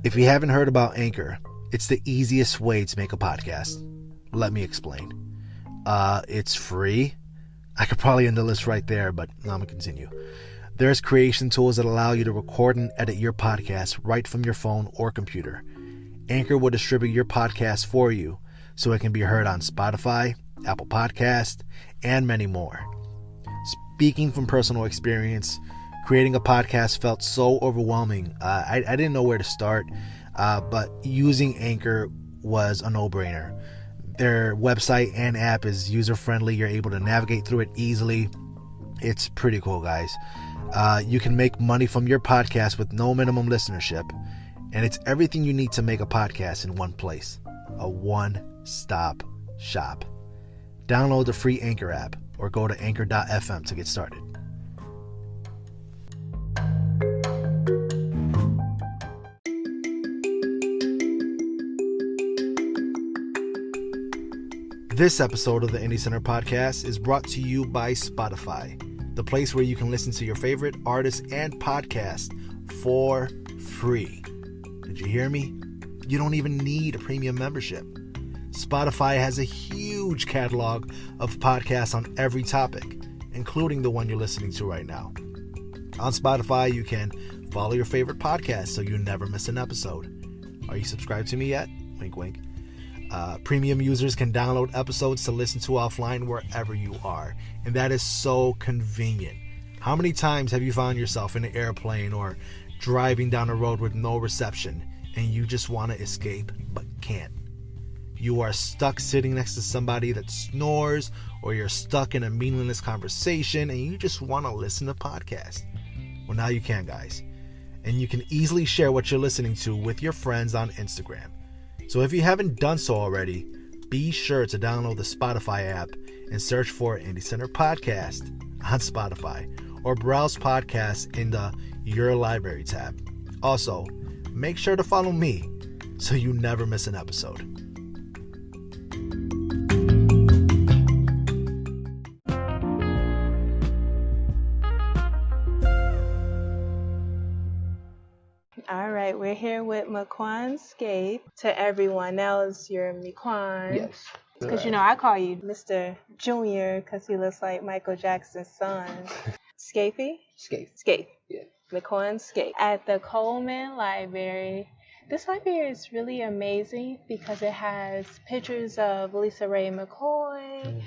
If you haven't heard about Anchor, it's the easiest way to make a podcast. Let me explain. It's free. I could probably end the list right there, but I'm going to continue. There's creation tools that allow you to record and edit your podcast right from your phone or computer. Anchor will distribute your podcast for you so it can be heard on Spotify, Apple Podcast, and many more. Speaking from personal experience, creating a podcast felt so overwhelming. I didn't know where to start, but using Anchor was a no-brainer. Their website and app is user-friendly. You're able to navigate through it easily. It's pretty cool, guys. You can make money from your podcast with no minimum listenership, and it's everything you need to make a podcast in one place. A one-stop shop. Download the free Anchor app or go to anchor.fm to get started. This episode of the Indie Center podcast is brought to you by Spotify, the place where you can listen to your favorite artists and podcasts for free. Did you hear me? You don't even need a premium membership. Spotify has a huge catalog of podcasts on every topic, including the one you're listening to right now. On Spotify, you can follow your favorite podcast so you never miss an episode. Are you subscribed to me yet? Wink, wink. Premium users can download episodes to listen to offline wherever you are, and that is so convenient. How many times have you found yourself in an airplane or driving down a road with no reception and you just want to escape but can't? You are stuck sitting next to somebody that snores, or you're stuck in a meaningless conversation and you just want to listen to podcasts. Well, now you can, guys, and you can easily share what you're listening to with your friends on Instagram. So if you haven't done so already, be sure to download the Spotify app and search for Indie Center Podcast on Spotify, or browse podcasts in the Your Library tab. Also, make sure to follow me so you never miss an episode. All right, we're here with Miquan Scaife. To everyone else, you're Miquan. Yes. Because, I call you Mr. Junior because he looks like Michael Jackson's son. Scaife? Scaife. Yeah. Miquan Scaife. At the Coleman Library. This library is really amazing because it has pictures of Lisa Ray McCoy,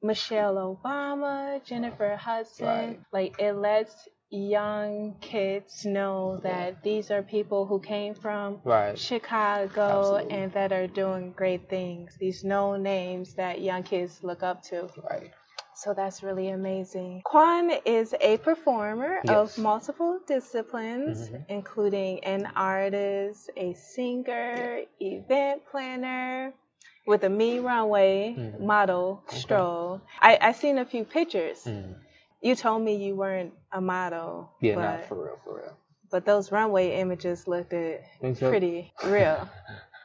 Michelle Obama, Jennifer Hudson. Right. Like, it lets young kids know that these are people who came from Chicago. Absolutely. And that are doing great things. These known names that young kids look up to. Right. So that's really amazing. Quan is a performer of multiple disciplines, including an artist, a singer, event planner, with a Me Runway model stroll. I seen a few pictures. You told me you weren't a model. Yeah, not for real. But those runway images looked So? pretty real.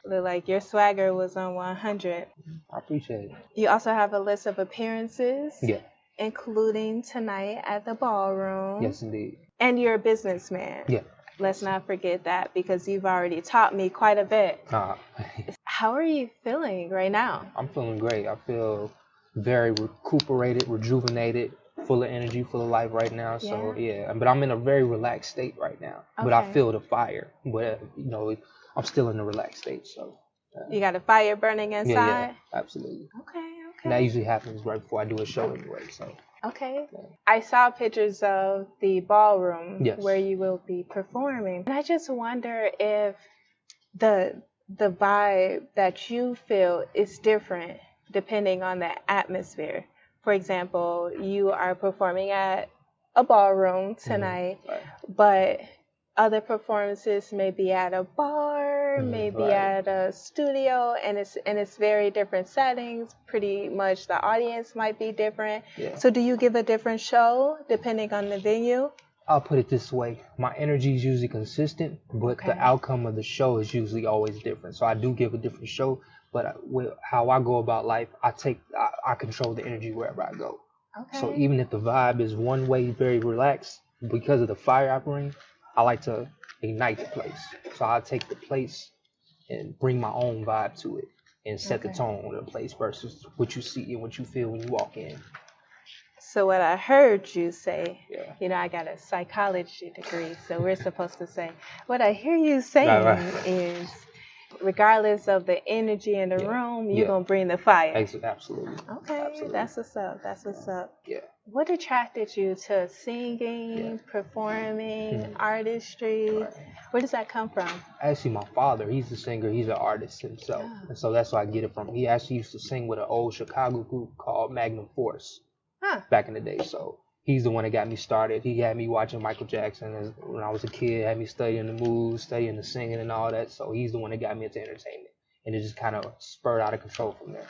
Looked like your swagger was on 100. I appreciate it. You also have a list of appearances. Yeah. Including tonight at the ballroom. Yes, indeed. And you're a businessman. Yeah. Let's not forget that because you've already taught me quite a bit. How are you feeling right now? I'm feeling great. I feel very recuperated, rejuvenated, full of energy, full of life right now. So, yeah. But I'm in a very relaxed state right now. Okay. But I feel the fire. But, I'm still in a relaxed state. So. You got a fire burning inside? Yeah, absolutely. Okay. And that usually happens right before I do a show anyway. So. Okay. Yeah. I saw pictures of the ballroom where you will be performing. And I just wonder if the vibe that you feel is different depending on the atmosphere. For example, you are performing at a ballroom tonight, but other performances may be at a bar, maybe at a studio, and it's very different settings. Pretty much the audience might be different. Yeah. So do you give a different show depending on the venue? I'll put it this way. My energy is usually consistent, but the outcome of the show is usually always different. So I do give a different show, but with how I go about life, I control the energy wherever I go. Okay. So even if the vibe is one way, very relaxed, because of the fire I bring, I like to ignite the place. So I take the place and bring my own vibe to it and set the tone of the place versus what you see and what you feel when you walk in. So what I heard you say, I got a psychology degree, so we're supposed to say, what I hear you saying is, regardless of the energy in the room, you're going to bring the fire. Absolutely. Okay, absolutely. That's what's up. That's what's up. Yeah. What attracted you to singing, performing, artistry? Right. Where does that come from? Actually, my father, he's a singer. He's an artist himself. Oh. And so that's where I get it from. He actually used to sing with an old Chicago group called Magnum Force back in the day. So he's the one that got me started. He had me watching Michael Jackson when I was a kid, had me studying the moves, studying the singing and all that. So he's the one that got me into entertainment. And it just kind of spurred out of control from there.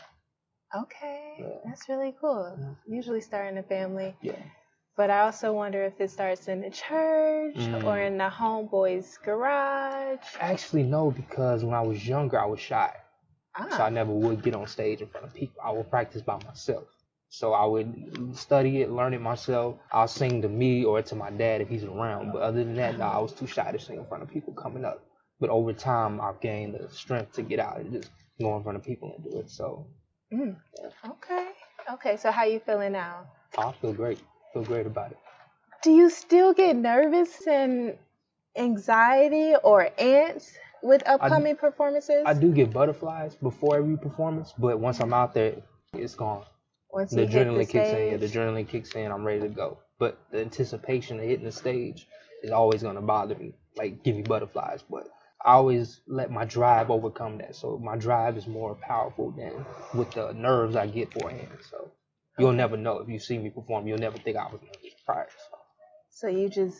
Okay, that's really cool. Usually start in the family. Yeah. But I also wonder if it starts in the church or in the homeboy's garage. Actually, no, because when I was younger, I was shy. So I never would get on stage in front of people. I would practice by myself. So I would study it, learn it myself. I'll sing to me or to my dad if he's around. But other than that, no, I was too shy to sing in front of people coming up. But over time, I've gained the strength to get out and just go in front of people and do it. So. Okay. So how you feeling now? I feel great. Feel great about it. Do you still get nervous and anxiety or ants with upcoming performances? I do get butterflies before every performance, but once I'm out there, it's gone. Once the adrenaline kicks in. Yeah, the adrenaline kicks in. I'm ready to go. But the anticipation of hitting the stage is always gonna bother me, like give me butterflies. But I always let my drive overcome that. So my drive is more powerful than with the nerves I get beforehand. So you'll never know. If you see me perform, you'll never think I was nervous prior. So you just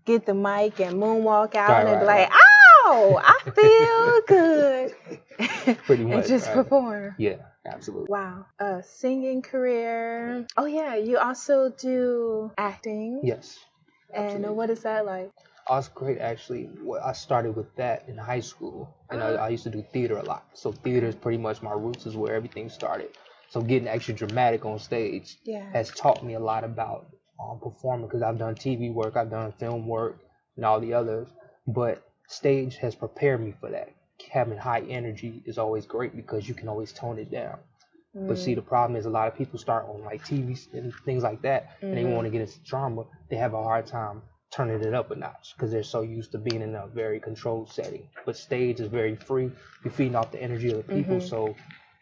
get the mic and moonwalk out and be like, ow, I feel good. Pretty much. And just perform. Yeah, absolutely. Wow. Singing career. Oh, yeah. You also do acting. Yes. Absolutely. And what is that like? Oh, it's great, actually. I started with that in high school, and I used to do theater a lot. So theater is pretty much my roots, is where everything started. So getting extra dramatic on stage has taught me a lot about performing, because I've done TV work, I've done film work, and all the others. But stage has prepared me for that. Having high energy is always great because you can always tone it down. But see, the problem is a lot of people start on like TV and things like that, and they want to get into drama. They have a hard time turning it up a notch because they're so used to being in a very controlled setting. But stage is very free. You're feeding off the energy of the people, so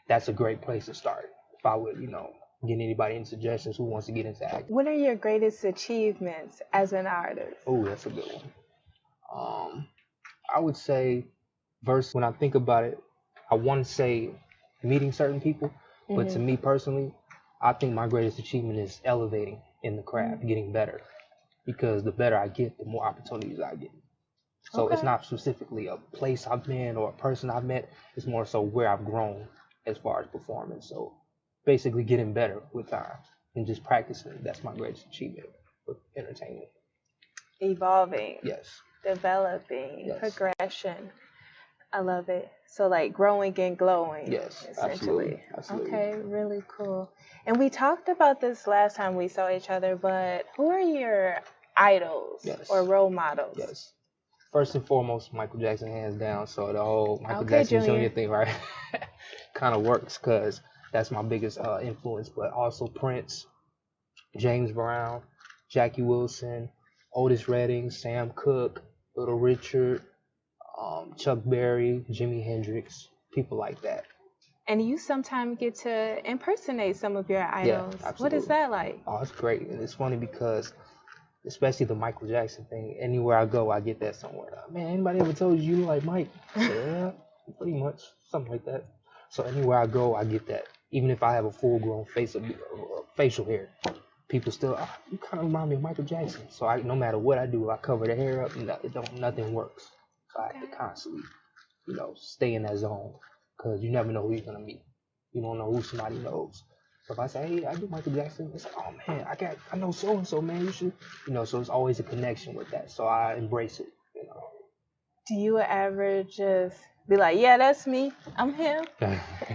that's a great place to start. If I would, get anybody any suggestions who wants to get into acting. What are your greatest achievements as an artist? Oh, that's a good one. I would say, when I think about it, I want to say meeting certain people, but to me personally, I think my greatest achievement is elevating in the craft, getting better. Because the better I get, the more opportunities I get. So it's not specifically a place I've been or a person I've met. It's more so where I've grown as far as performance. So basically getting better with time and just practicing. That's my greatest achievement with entertainment. Evolving. Yes. Developing. Yes. Progression. I love it. So like growing and glowing. Yes, essentially. Absolutely. Okay, really cool. And we talked about this last time we saw each other, but who are your idols or role models? Yes. First and foremost, Michael Jackson, hands down. So the whole Michael Jackson Jr. thing, right, kind of works because that's my biggest influence. But also Prince, James Brown, Jackie Wilson, Otis Redding, Sam Cooke, Little Richard, Chuck Berry, Jimi Hendrix, people like that. And you sometimes get to impersonate some of your idols. Yeah, absolutely. What is that like? Oh, it's great. And it's funny because, especially the Michael Jackson thing, anywhere I go, I get that somewhere. Man, anybody ever told you look like Mike? Yeah, pretty much. Something like that. So anywhere I go, I get that. Even if I have a full-grown facial hair, people still, you kind of remind me of Michael Jackson. So no matter what I do, I cover the hair up, nothing works. So I have to constantly, stay in that zone because you never know who you're going to meet. You don't know who somebody knows. So if I say, hey, I do Michael Jackson, it's like, oh man, I know so-and-so, man, you should, so it's always a connection with that. So I embrace it, Do you ever just be like, yeah, that's me, I'm him?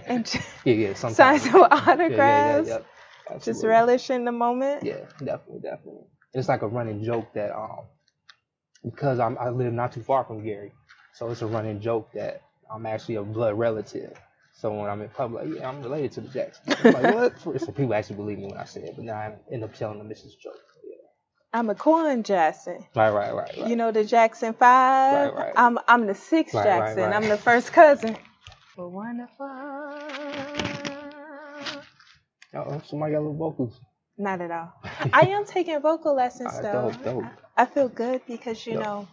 And sometimes. Sign some autographs? Yeah, just relish in the moment? Yeah, definitely. It's like a running joke that, because I live not too far from Gary, so it's a running joke that I'm actually a blood relative. So when I'm in public, like, yeah, I'm related to the Jacksons. I'm like, what? So people actually believe me when I say it, but now I end up telling them it's just a joke. Yeah. I'm a Miquan Jackson. Right. You know the Jackson 5? Right. I'm the 6th Jackson. Right. I'm the first cousin. But wonderful. Uh-oh, somebody got little vocals. Not at all. I am taking vocal lessons though. Dope. I feel good because you know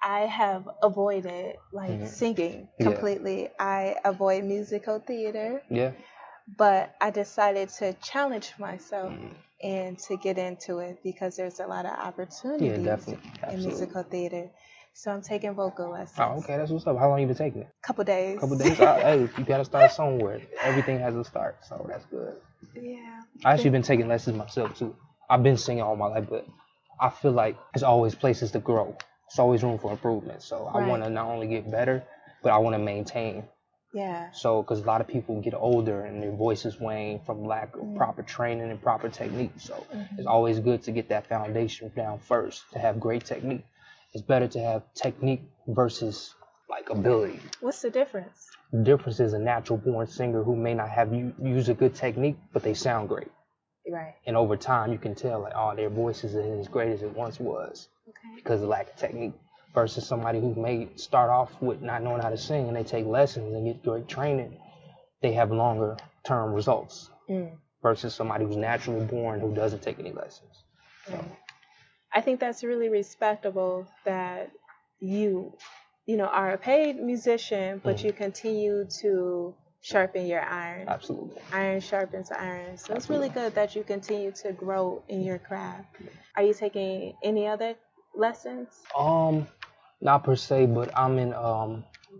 I have avoided singing completely. I avoid musical theater. Yeah. But I decided to challenge myself and to get into it because there's a lot of opportunities in musical theater. So I'm taking vocal lessons. Oh, okay, that's what's up. How long you been taking it? Couple days. Hey, you gotta start somewhere. Everything has a start, so that's good. Yeah. I actually been taking lessons myself too. I've been singing all my life, but I feel like there's always places to grow. There's always room for improvement. So I want to not only get better, but I want to maintain. Yeah. So, because a lot of people get older and their voices wane from lack of proper training and proper technique. So it's always good to get that foundation down first to have great technique. It's better to have technique versus ability. What's the difference? The difference is a natural born singer who may not have use a good technique, but they sound great. Right. And over time, you can tell their voice isn't as great as it once was because of lack of technique. Versus somebody who may start off with not knowing how to sing and they take lessons and get great training, they have longer term results. Versus somebody who's naturally born who doesn't take any lessons. So. I think that's really respectable that you are a paid musician, but you continue to sharpen your iron. Absolutely. Iron sharpens iron. So it's really good that you continue to grow in your craft. Are you taking any other lessons? Not per se, but I'm in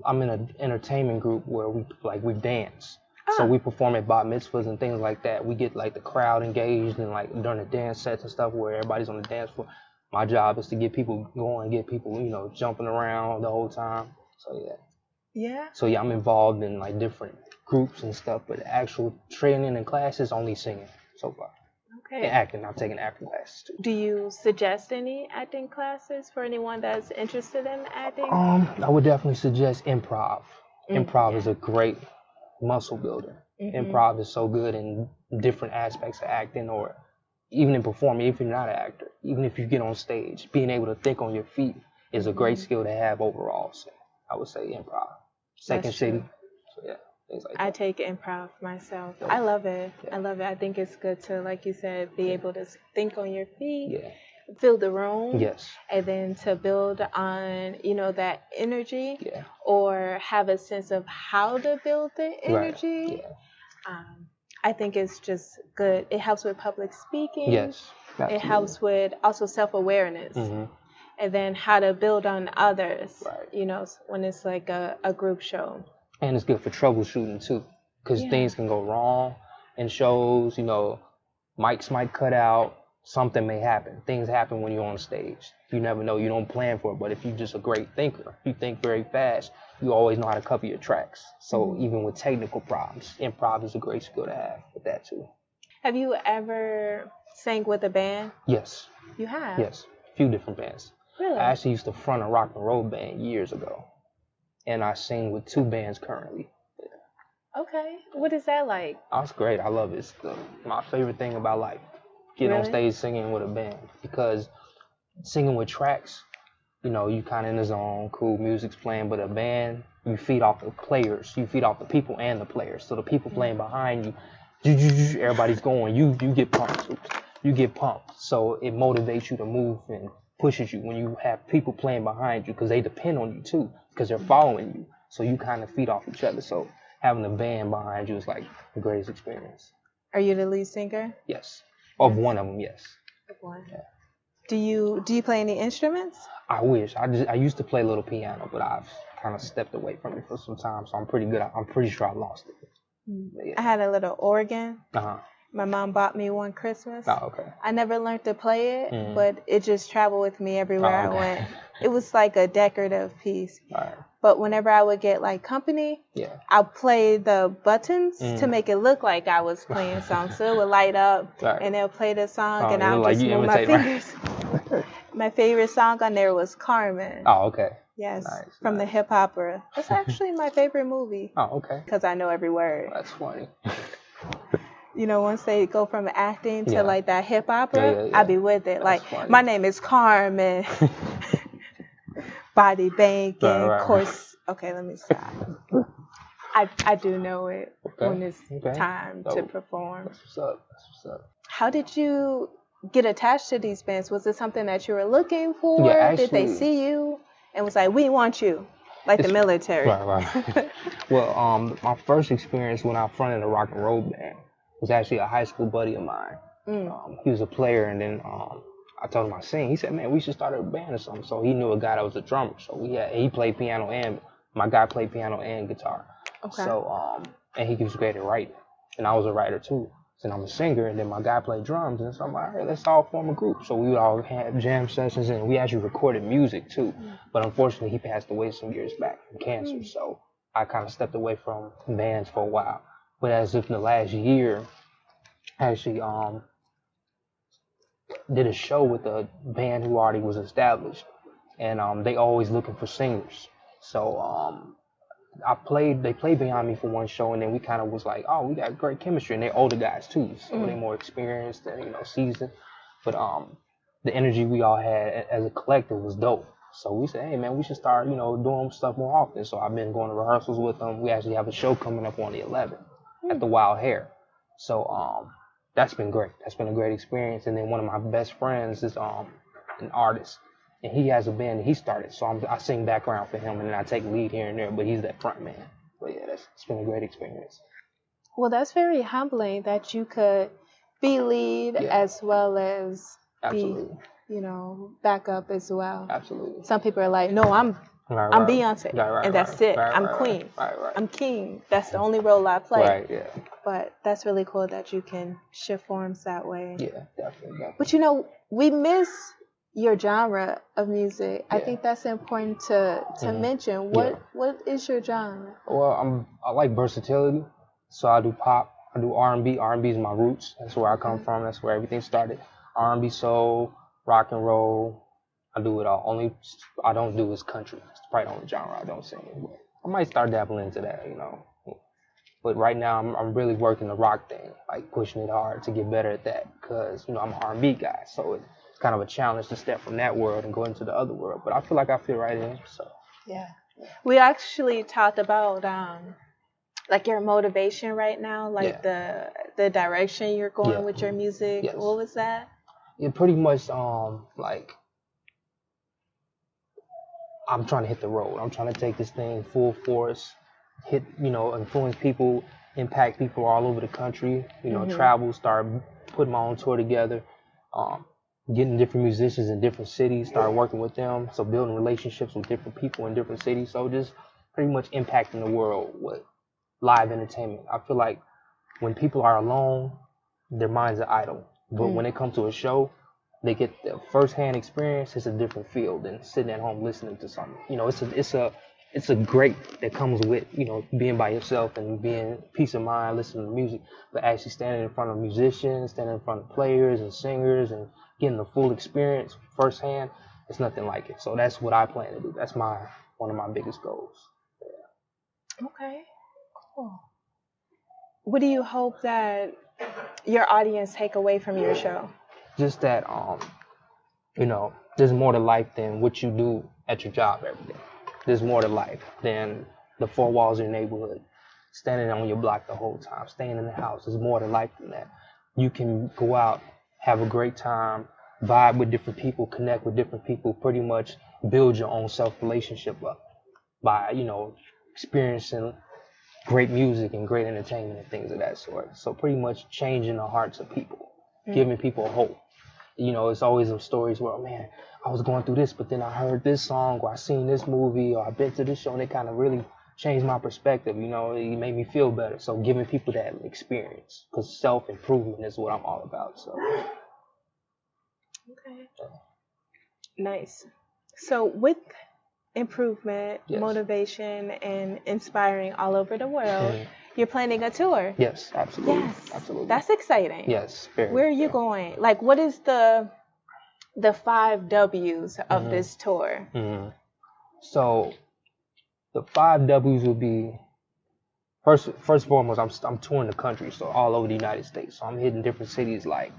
an entertainment group where we dance. So we perform at bat mitzvahs and things like that. We get the crowd engaged and during the dance sets and stuff where everybody's on the dance floor. My job is to get people going, get people, jumping around the whole time. So yeah. Yeah. So yeah, I'm involved in different groups and stuff, but the actual training and classes only singing so far. Okay. And acting, I'm taking acting classes too. Do you suggest any acting classes for anyone that's interested in acting? I would definitely suggest improv. Improv is a great muscle builder. Improv is so good in different aspects of acting or even in performing, if you're not an actor, even if you get on stage, being able to think on your feet is a great skill to have overall. So I would say improv. Second City. So yeah. I take improv myself. I love it. Yeah. I love it. I think it's good to, like you said, be able to think on your feet, fill the room, and then to build on, that energy, or have a sense of how to build the energy. Right. I think it's just good. It helps with public speaking. Yes. Absolutely. It helps with also self-awareness. And then how to build on others, when it's like a group show. And it's good for troubleshooting too, because things can go wrong in shows. Mics might cut out. Something may happen. Things happen when you're on stage. You never know. You don't plan for it. But if you're just a great thinker, you think very fast, you always know how to cover your tracks. So even with technical problems, improv is a great skill to have with that too. Have you ever sang with a band? Yes. You have? Yes. A few different bands. Really? I actually used to front a rock and roll band years ago. And I sing with 2 bands currently. Yeah. Okay. What is that like? Oh, it's great. I love it. It's my favorite thing about life. Getting on stage singing with a band. Because singing with tracks, you kind of in the zone, cool, music's playing, but a band, you feed off the players. You feed off the people and the players. So the people playing behind you, everybody's going. You get pumped. You get pumped. So it motivates you to move and pushes you when you have people playing behind you because they depend on you too because they're following you. So you kind of feed off each other. So having a band behind you is the greatest experience. Are you the lead singer? Yes. Of one of them, yes. Of one. Yeah. Do you play any instruments? I wish. I used to play a little piano, but I've kind of stepped away from it for some time. So I'm pretty good. I'm pretty sure I lost it. Yeah. I had a little organ. My mom bought me one Christmas. Oh, okay. I never learned to play it, but it just traveled with me everywhere I went. It was like a decorative piece. Right. But whenever I would get company, I'll play the buttons to make it look like I was playing songs. So it would light up and they'll play the song and I'll just move my fingers. My favorite song on there was Carmen. Oh, okay. Yes, from the hip opera. That's actually my favorite movie. Oh, okay. Because I know every word. That's funny. You know, once they go from acting to like that hip opera, yeah. I be with it. That's like, funny. My name is Carmen. Body banking, course. Okay, let me stop. I do know it when it's time to perform. That's what's up. How did you get attached to these bands? Was it something that you were looking for? Yeah, actually, did they see you and was like, we want you, like the military? Right. Well, my first experience when I fronted a rock and roll band was actually a high school buddy of mine. He was a player, and then I told him I sing. He said, man, we should start a band or something. So he knew a guy that was a drummer. So he played piano, and my guy played piano and guitar. Okay. So and he was great at writing, and I was a writer too. And I'm a singer, and then my guy played drums, and so I'm like, all right, let's all form a group. So we would all have jam sessions, and we actually recorded music too. But unfortunately, he passed away some years back from cancer, so I kind of stepped away from bands for a while. But as if in the last year, I actually did a show with a band who already was established, and they always looking for singers. So they played behind me for one show, and then we kind of was like, oh, we got great chemistry, and they're older guys too, so they're more experienced and seasoned. But the energy we all had as a collective was dope. So we said, hey man, we should start doing stuff more often. So I've been going to rehearsals with them. We actually have a show coming up on the 11th at the Wild Hare. So that's been great. That's been a great experience. And then one of my best friends is an artist. And he has a band that he started, so I sing background for him, and then I take lead here and there, but he's that front man. But yeah, it's been a great experience. Well, that's very humbling that you could be lead as well as Absolutely. be, backup as well. Absolutely. Some people are like, no, I'm Beyonce, and that's it. I'm queen. Right. I'm king. That's the only role I play. Right, yeah. But that's really cool that you can shift forms that way. Yeah, definitely. But we miss your genre of music. I think that's important to mention. What is your genre? Well, I like versatility, so I do pop, I do R&B. R&B is my roots. That's where I come from. That's where everything started. R&B, soul, rock and roll. I do it all. Only I don't do is country. It's probably the only genre I don't sing. But I might start dabbling into that, But right now I'm really working the rock thing, like pushing it hard to get better at that, because I'm an R&B guy, so it's kind of a challenge to step from that world and go into the other world. But I feel like I fit right in. So yeah, we actually talked about like your motivation right now, like the direction you're going with your music. Yes. What was that? It pretty much like I'm trying to hit the road. I'm trying to take this thing full force, influence people, impact people all over the country, travel, start putting my own tour together, getting different musicians in different cities, start working with them. So building relationships with different people in different cities. So just pretty much impacting the world with live entertainment. I feel like when people are alone, their minds are idle. But when they come to a show, they get the first-hand experience. It's a different feel than sitting at home listening to something. It's a great that comes with, being by yourself and being peace of mind, listening to music, but actually standing in front of musicians, standing in front of players and singers and getting the full experience firsthand. It's nothing like it. So that's what I plan to do. That's one of my biggest goals. Yeah. Okay, cool. What do you hope that your audience take away from your show? Just that, there's more to life than what you do at your job every day. There's more to life than the four walls of your neighborhood, standing on your block the whole time, staying in the house. There's more to life than that. You can go out, have a great time, vibe with different people, connect with different people, pretty much build your own self-relationship up by, experiencing great music and great entertainment and things of that sort. So pretty much changing the hearts of people, giving people hope. It's always those stories where, man, I was going through this, but then I heard this song, or I seen this movie, or I been to this show, and it kind of really changed my perspective. It made me feel better. So giving people that experience, because self-improvement is what I'm all about. So. Okay. Nice. So with improvement, motivation, and inspiring all over the world, you're planning a tour. Yes, absolutely. Yes, absolutely. That's exciting. Yes, very. Where are you going? Like, what is the the 5 W's of this tour. So the 5 W's would be first and foremost, I'm touring the country, so all over the United States. So I'm hitting different cities like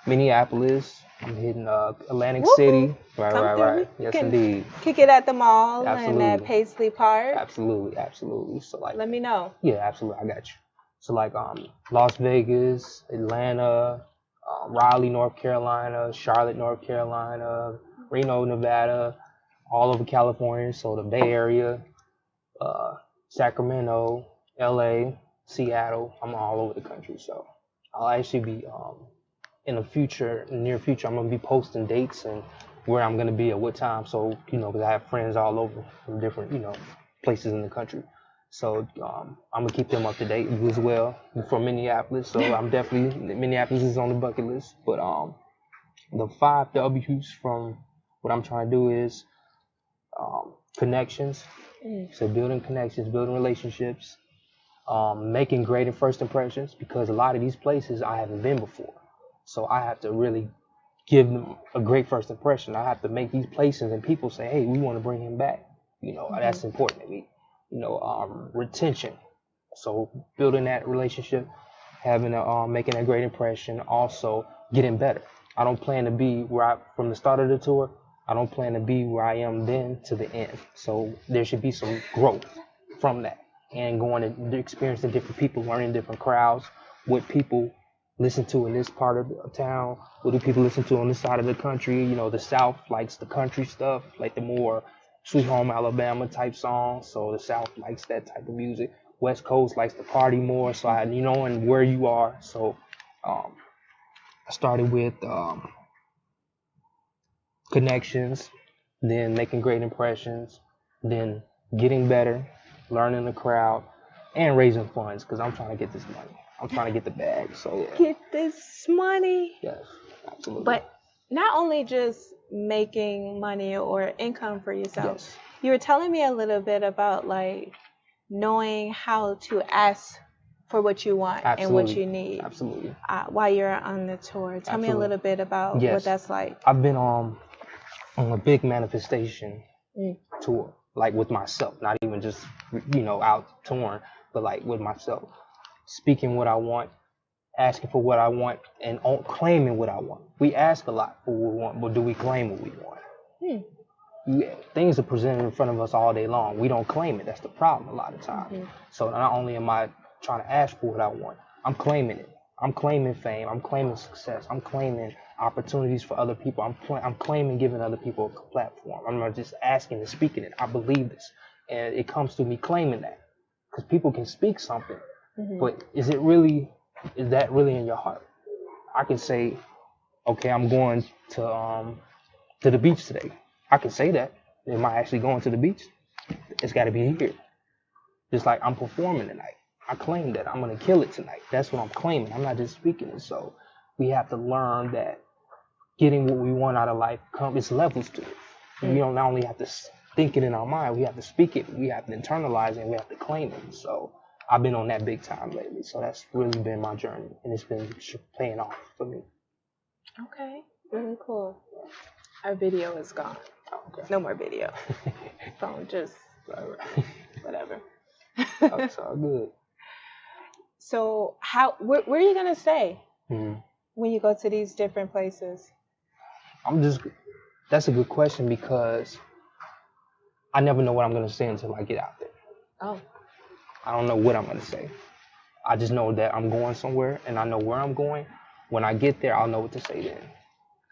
Minneapolis. I'm hitting Atlantic City. Right. Yes, indeed. Kick it at the mall and at Paisley Park. Absolutely. So like, let me know. Yeah, absolutely. I got you. So like Las Vegas, Atlanta, Raleigh, North Carolina, Charlotte, North Carolina, Reno, Nevada, all over California. So the Bay Area, Sacramento, LA, Seattle. I'm all over the country. So I'll actually be in the near future, I'm gonna be posting dates and where I'm gonna be at what time. So because I have friends all over from different places in the country. So I'm gonna keep them up to date as well. I'm from Minneapolis, so I'm definitely Minneapolis is on the bucket list. But the 5 W's from what I'm trying to do is connections. So building connections, building relationships, making great and first impressions, because a lot of these places I haven't been before. So I have to really give them a great first impression. I have to make these places and people say, hey, we want to bring him back. That's important to me. Retention. So building that relationship, making a great impression, also getting better. I don't plan to be from the start of the tour, I don't plan to be where I am then to the end. So there should be some growth from that and going and experiencing different people, learning different crowds, what people listen to in this part of the town, what do people listen to on this side of the country. The South likes the country stuff, like the more Sweet Home Alabama type songs. So the South likes that type of music. West Coast likes to party more. So and where you are. So I started with connections, then making great impressions, then getting better, learning the crowd, and raising funds, because I'm trying to get this money. I'm trying to get the bag. So yeah. Get this money. Yes, absolutely. But not only just making money or income for yourself. Yes. You were telling me a little bit about like knowing how to ask for what you want and what you need. Absolutely. While you're on the tour. Tell me a little bit about what that's like. I've been on a big manifestation tour, like with myself, not even just out touring, but like with myself, speaking what I want, asking for what I want, and claiming what I want. We ask a lot for what we want, but do we claim what we want? Things are presented in front of us all day long. We don't claim it. That's the problem a lot of times. So not only am I trying to ask for what I want, I'm claiming it. I'm claiming fame. I'm claiming success. I'm claiming opportunities for other people. I'm claiming giving other people a platform. I'm not just asking and speaking it. I believe this. And it comes to me claiming that. Because people can speak something, but is that really in your heart? I can say, okay, I'm going to the beach today. I can say that. Am I actually going to the beach? It's got to be here. Just like I'm performing tonight. I claim that I'm going to kill it tonight. That's what I'm claiming. I'm not just speaking it. So we have to learn that getting what we want out of life, it's levels to it. We don't not only have to think it in our mind, we have to speak it, we have to internalize it, and we have to claim it. So I've been on that big time lately. So that's really been my journey, and it's been paying off for me. Okay, really cool. Our video is gone. Okay. No more video. Phone just whatever. That's all good. So where are you gonna stay when you go to these different places? That's a good question, because I never know what I'm gonna say until I get out there. Oh. I don't know what I'm gonna say. I just know that I'm going somewhere, and I know where I'm going. When I get there, I'll know what to say then.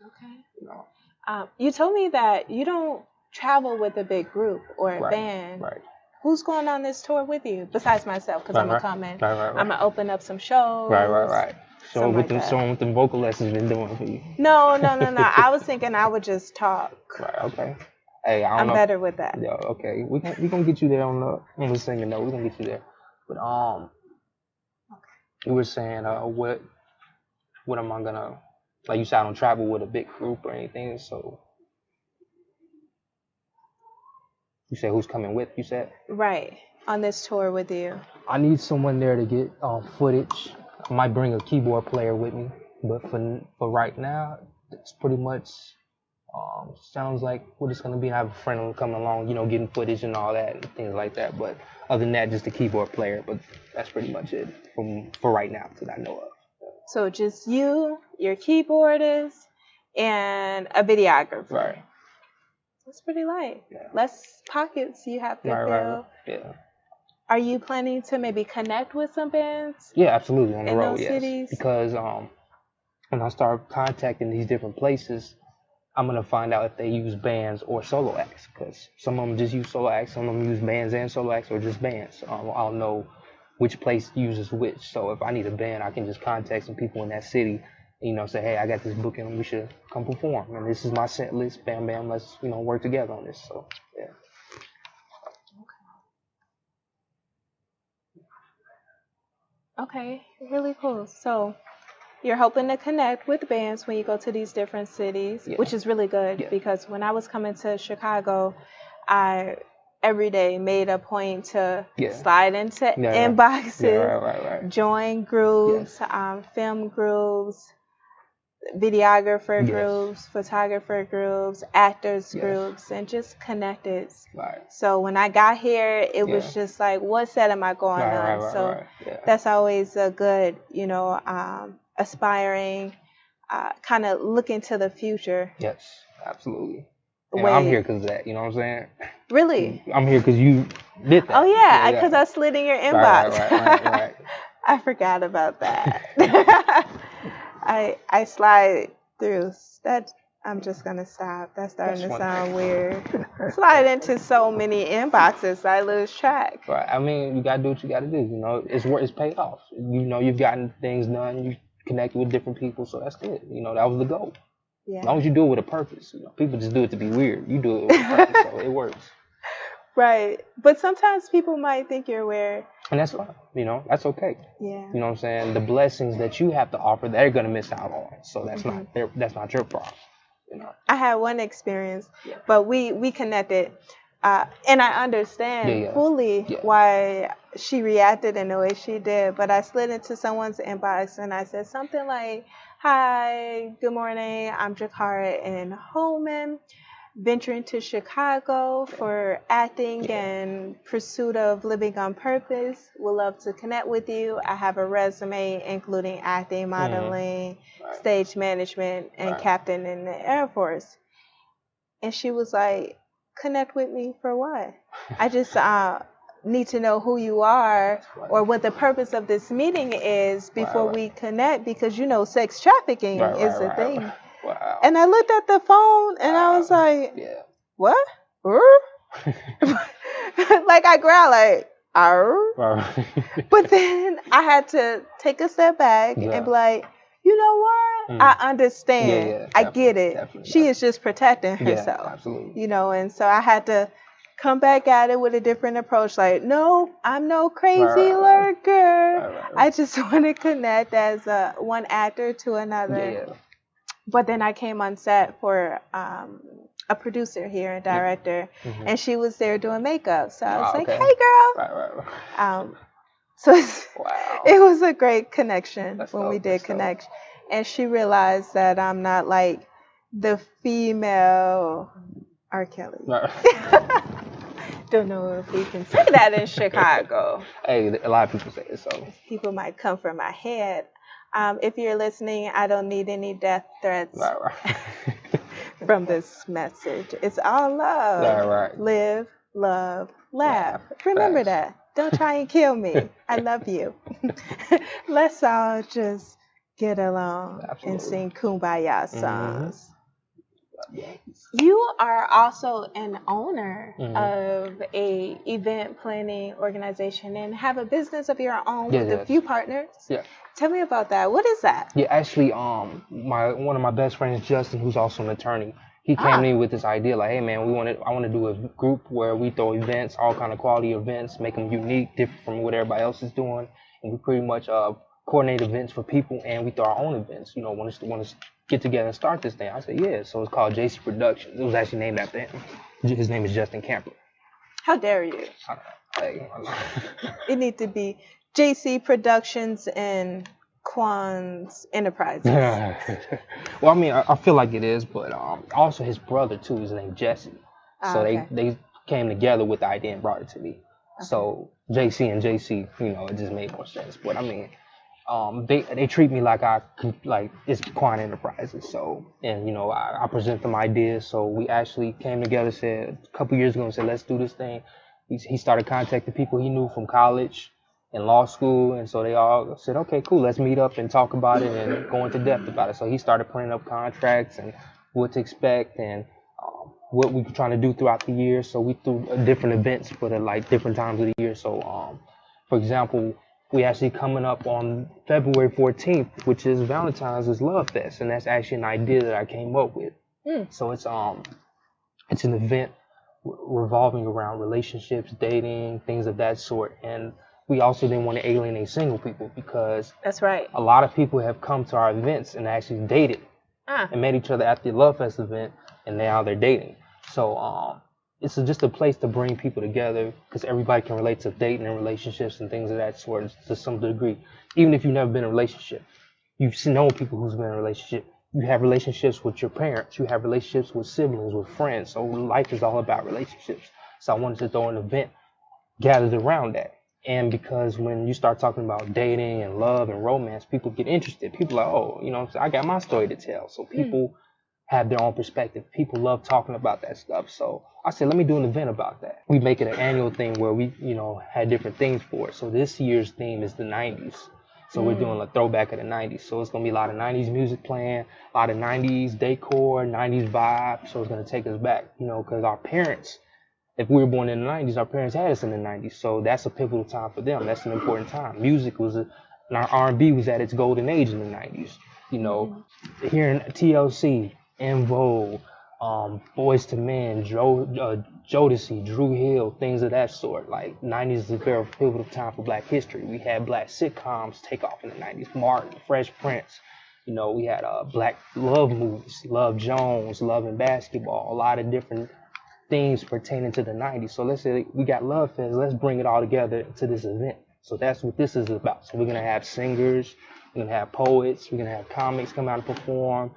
Okay. You told me that you don't travel with a big group or a band. Right. Who's going on this tour with you besides myself? Because I'm gonna come in. Right. I'm gonna open up some shows. Right. Showing what the vocal lessons been doing for you. No. I was thinking I would just talk. Right. Okay. Hey, I don't know. I'm better with that. Yeah. Okay. We gonna get you there on the singing note. We're gonna get you there. But you were saying what am I gonna, like you said, I don't travel with a big group or anything. So you said who's coming with? You said. Right. On this tour with you. I need someone there to get footage. I might bring a keyboard player with me, but for right now, that's pretty much sounds like what it's gonna be. I have a friend coming along, getting footage and all that and things like that. But other than that, just a keyboard player. But that's pretty much it for right now that I know of. So just you, your keyboardist, and a videographer. Right. That's pretty light. Yeah. Less pockets you have to fill. Right. Yeah. Are you planning to maybe connect with some bands? Yeah, absolutely. On the road, those yes. Cities? Because when I start contacting these different places, I'm gonna find out if they use bands or solo acts. Because some of them just use solo acts, some of them use bands and solo acts, or just bands. I'll know which place uses which. So if I need a band, I can just contact some people in that city. Say, hey, I got this booking, we should come perform. And this is my set list. Bam, bam. Let's work together on this. So yeah. Okay, really cool. So you're hoping to connect with bands when you go to these different cities, which is really good because when I was coming to Chicago, I every day made a point to slide into inboxes, join groups, film groups, videographer groups, photographer groups, actors groups, and just connected. Right. So when I got here, it was just like, what set am I going on? So that's always a good, aspiring, kind of looking to the future. Yes, absolutely. And I'm here because of that, you know what I'm saying? Really? I'm here because you did that. Oh, yeah, because I slid in your inbox. Right. I forgot about that. I slide through. That I'm just going to stop. That's starting to sound weird. Slide into so many inboxes, I lose track. Right. I mean, you got to do what you got to do. It's paid off. You've gotten things done. You connected with different people, so that's good. That was the goal. Yeah. As long as you do it with a purpose. People just do it to be weird. You do it with a purpose, so it works. Right. But sometimes people might think you're weird. And that's fine. That's okay. Yeah. You know what I'm saying? The blessings that you have to offer, they're going to miss out on. So that's not your problem. I had one experience, but we connected. And I understand fully why she reacted in the way she did. But I slid into someone's inbox and I said something like, "Hi, good morning. I'm Jakara and Holman, venturing to Chicago for acting and pursuit of living on purpose. Would love to connect with you. I have a resume including acting, modeling, stage management, and captain in the Air Force." And she was like, "Connect with me for what? I just need to know who you are or what the purpose of this meeting is before we connect, because sex trafficking is a thing." Wow. And I looked at the phone and I was like, "What?" Like I growled like, "Arr." But then I had to take a step back and be like, "You know what? I understand. I get it. Definitely. She is just protecting herself." Yeah, absolutely. And so I had to come back at it with a different approach. Like, no, I'm no crazy lurker. I just want to connect as one actor to another. Yeah. But then I came on set for a producer here, a director, and she was there doing makeup. So I was like, "Hey, girl." So it was a great connection when we did connect. And she realized that I'm not like the female R. Kelly. Don't know if we can say that in Chicago. Hey, a lot of people say it, so. People might come for my head. If you're listening, I don't need any death threats from this message. It's all love. Live, love, laugh. Remember that. Don't try and kill me. I love you. Let's all just get along and sing Kumbaya songs. You are also an owner of a event planning organization and have a business of your own with a few partners. Yeah. Tell me about that. What is that? Yeah, actually, one of my best friends, Justin, who's also an attorney, he came to me with this idea like, "Hey man, I want to do a group where we throw events, all kind of quality events, make them unique, different from what everybody else is doing, and we pretty much coordinate events for people, and we throw our own events. Want to get together and start this thing." I said, "Yeah." So it's called JC Productions. It was actually named after him. His name is Justin Camper. How dare you? It need to be JC Productions and Miquan's Enterprises. Well, I mean, I feel like it is, but also his brother too is named Jesse. So they came together with the idea and brought it to me. Okay. So JC and JC, you know, it just made more sense. But I mean, they treat me like it's Miquan Enterprises. So, and you know, I present them ideas. So we actually came together, said a couple years ago, and said, let's do this thing. He started contacting people he knew from college and law school, and so they all said, okay, cool, let's meet up and talk about it and go into depth about it. So he started printing up contracts and what to expect and what we were trying to do throughout the year. So we threw different events for the different times of the year. So, for example, we actually coming up on February 14th, which is Valentine's Love Fest, and that's actually an idea that I came up with. So it's an event revolving around relationships, dating, things of that sort. And we also didn't want to alienate single people because that's right. A lot of people have come to our events and actually dated and met each other at the Love Fest event, and now they're dating. So it's just a place to bring people together because everybody can relate to dating and relationships and things of that sort to some degree. Even if you've never been in a relationship, you've known people who's been in a relationship. You have relationships with your parents. You have relationships with siblings, with friends. So life is all about relationships. So I wanted to throw an event gathered around that. And because when you start talking about dating and love and romance, people get interested. People are like, oh, you know, I got my story to tell. So people have their own perspective. People love talking about that stuff. So I said, let me do an event about that. We make it an annual thing where we, you know, had different themes for it. So this year's theme is the 90s. So we're doing a throwback of the 90s. So it's going to be a lot of 90s music playing, a lot of 90s decor, 90s vibe. So it's going to take us back, you know, because our parents, if we were born in the 90s, our parents had us in the 90s. So that's a pivotal time for them. That's an important time. Music was, our R&B was at its golden age in the 90s. You know, hearing TLC, En Vogue, Boyz II Men, Jodeci, Drew Hill, things of that sort. Like 90s is a very pivotal time for Black history. We had Black sitcoms take off in the 90s. Martin, Fresh Prince. You know, we had Black love movies, Love Jones, Love and Basketball, a lot of different things pertaining to the 90s. So let's say we got Love Fest, let's bring it all together to this event. So that's what this is about. So we're going to have singers, we're going to have poets, we're going to have comics come out and perform.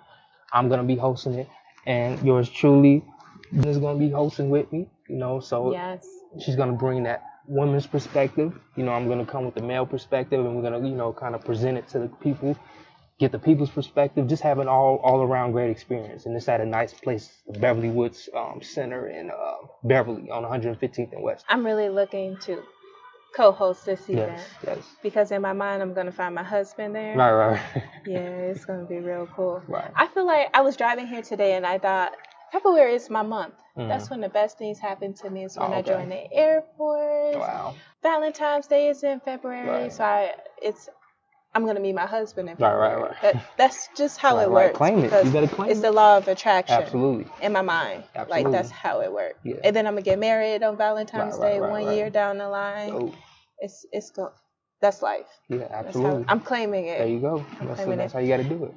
I'm going to be hosting it. And yours truly is going to be hosting with me, you know. So she's going to bring that women's perspective. You know, I'm going to come with the male perspective, and we're going to, you know, kind of present it to the people, get the people's perspective, just have an all around great experience. And it's at a nice place, the Beverly Woods Center in Beverly on 115th and West. I'm really looking to co-host this event. Yes. Because in my mind, I'm going to find my husband there. Right. Yeah, it's going to be real cool. Right. I feel like I was driving here today and I thought, February is my month. That's when the best things happen to me. Is when I join the Air Force. Wow. Valentine's Day is in February. So I'm going to meet my husband in February. Right. That's just how it works. Claim it. You better claim it. It's the law of attraction. Absolutely. In my mind. Absolutely. Like, that's how it works. Yeah. And then I'm going to get married on Valentine's Day 1 year down the line. Oh. That's life. Yeah, absolutely. I'm claiming it. There you go. That's how you got to do it.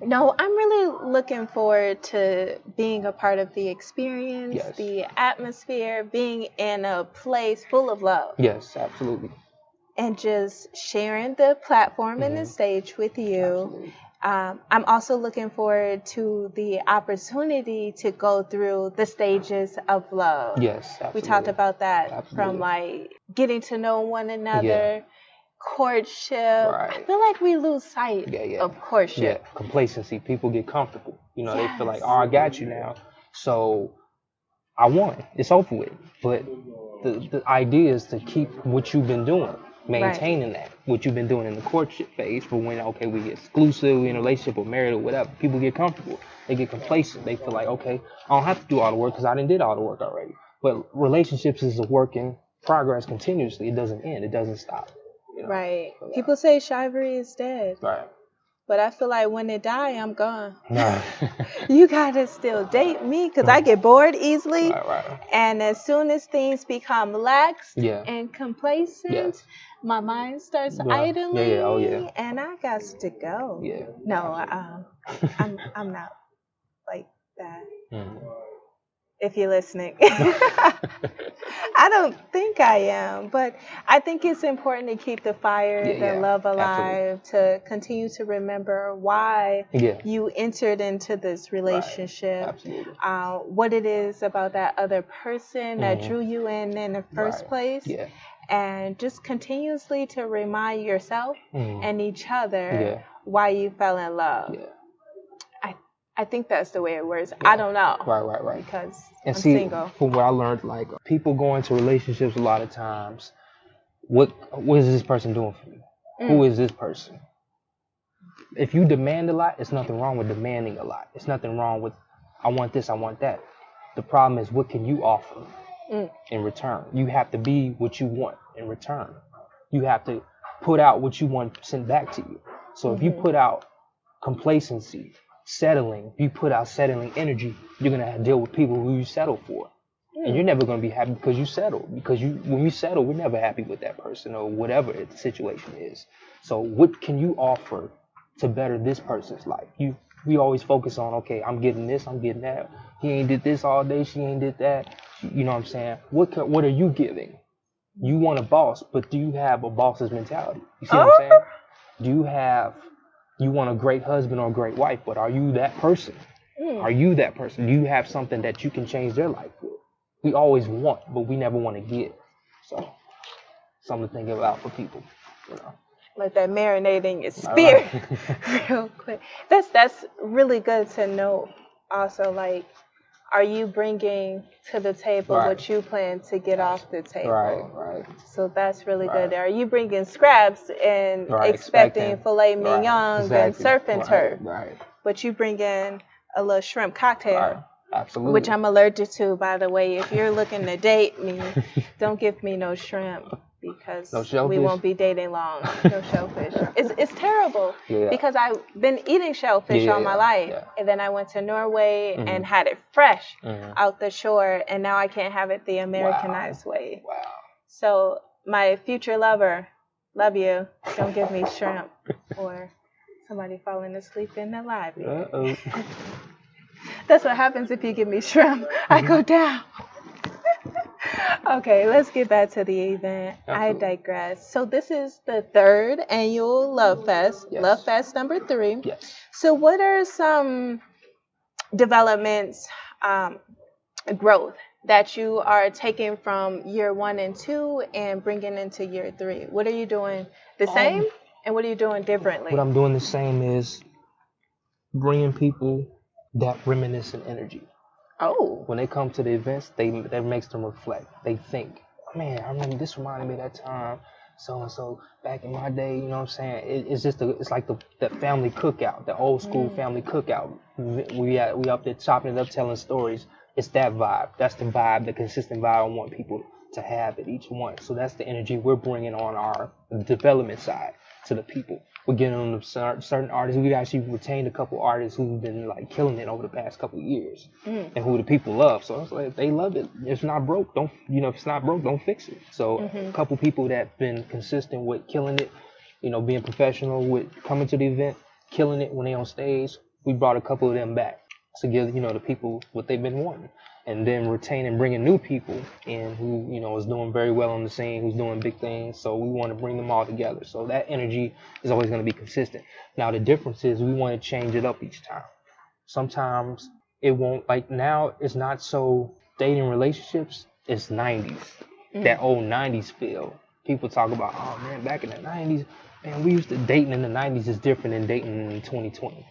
No, I'm really looking forward to being a part of the experience, the atmosphere, being in a place full of love. Yes, absolutely. And just sharing the platform and the stage with you. Absolutely. I'm also looking forward to the opportunity to go through the stages of love. Yes, absolutely. We talked about that from like getting to know one another, courtship. Right. I feel like we lose sight of courtship. Yeah, complacency. People get comfortable. You know, they feel like, oh, I got you now. So I won. It's over with. But the idea is to keep what you've been doing. Maintaining that, what you've been doing in the courtship phase for when, okay, we get exclusive, we in a relationship or married or whatever. People get comfortable. They get complacent. They feel like, okay, I don't have to do all the work because I did all the work already. But relationships is a work in progress continuously. It doesn't end. It doesn't stop. You know? Right. People say chivalry is dead. Right. But I feel like when it die, I'm gone. No. You gotta still date me because I get bored easily. Right. And as soon as things become lax and complacent, my mind starts idling. And I got to go. Yeah. No, I'm not like that. if you're listening. I don't think I am, but I think it's important to keep the fire, the love alive, absolutely. To continue to remember why you entered into this relationship, what it is about that other person that drew you in the first place, and just continuously to remind yourself and each other why you fell in love. I think that's the way it works. I don't know. Right. Because I'm single. From what I learned, like people go into relationships a lot of times. What is this person doing for me? Who is this person? If you demand a lot, it's nothing wrong with demanding a lot. It's nothing wrong with I want this, I want that. The problem is what can you offer in return? You have to be what you want in return. You have to put out what you want sent back to you. So if you put out complacency, settling, you put out settling energy, you're going to have to deal with people who you settle for. And you're never going to be happy because you settled. Because when you settle, we're never happy with that person or whatever the situation is. So what can you offer to better this person's life? We always focus on, okay, I'm getting this, I'm getting that. He ain't did this all day, she ain't did that. You know what I'm saying? What are you giving? You want a boss, but do you have a boss's mentality? You see what I'm saying? You want a great husband or a great wife, but are you that person? Are you that person? Do you have something that you can change their life with? We always want, but we never want to give. So, something to think about for people. You know. Let that marinate in your spirit real quick. That's really good to know. Also, like, are you bringing to the table what you plan to get off the table? Right. So that's really good. Are you bringing scraps and expecting filet mignon and surf and turf? Right. But you bring in a little shrimp cocktail. Right. Absolutely. Which I'm allergic to, by the way. If you're looking to date me, don't give me no shrimp because we won't be dating long. No shellfish. It's terrible because I've been eating shellfish all my life. And then I went to Norway and had it fresh out the shore. And now I can't have it the Americanized way. Wow. So my future lover, love you. Don't give me shrimp or somebody falling asleep in the lobby. Uh-oh. That's what happens if you give me shrimp. I go down. Okay, let's get back to the event. Absolutely. I digress. So this is the 3rd annual Love Fest. Yes. Love Fest number 3. Yes. So what are some developments, growth that you are taking from year 1 and 2 and bringing into year 3? What are you doing the same and what are you doing differently? What I'm doing the same is bringing people that reminiscent energy. Oh. When they come to the events, that makes them reflect. They think, man, I remember this reminded me of that time, so back in my day. You know what I'm saying? It's like the family cookout, the old school family cookout. We up there chopping it up, telling stories. It's that vibe. That's the vibe, the consistent vibe I want people to have at each one. So that's the energy we're bringing on our development side to the people. We're getting on certain artists. We've actually retained a couple artists who've been like killing it over the past couple of years, and who the people love. So it's like if they love it. If it's not broke, don't fix it. So a couple people that've been consistent with killing it, being professional with coming to the event, killing it when they on stage. We brought a couple of them back to give the people what they've been wanting. And then retaining, bringing new people in who, is doing very well on the scene, who's doing big things. So we want to bring them all together. So that energy is always going to be consistent. Now, the difference is we want to change it up each time. Sometimes it won't, like now, it's not so dating relationships. It's 90s, that old 90s feel. People talk about, oh, man, back in the 90s, man, we used to dating in the 90s is different than dating in 2020,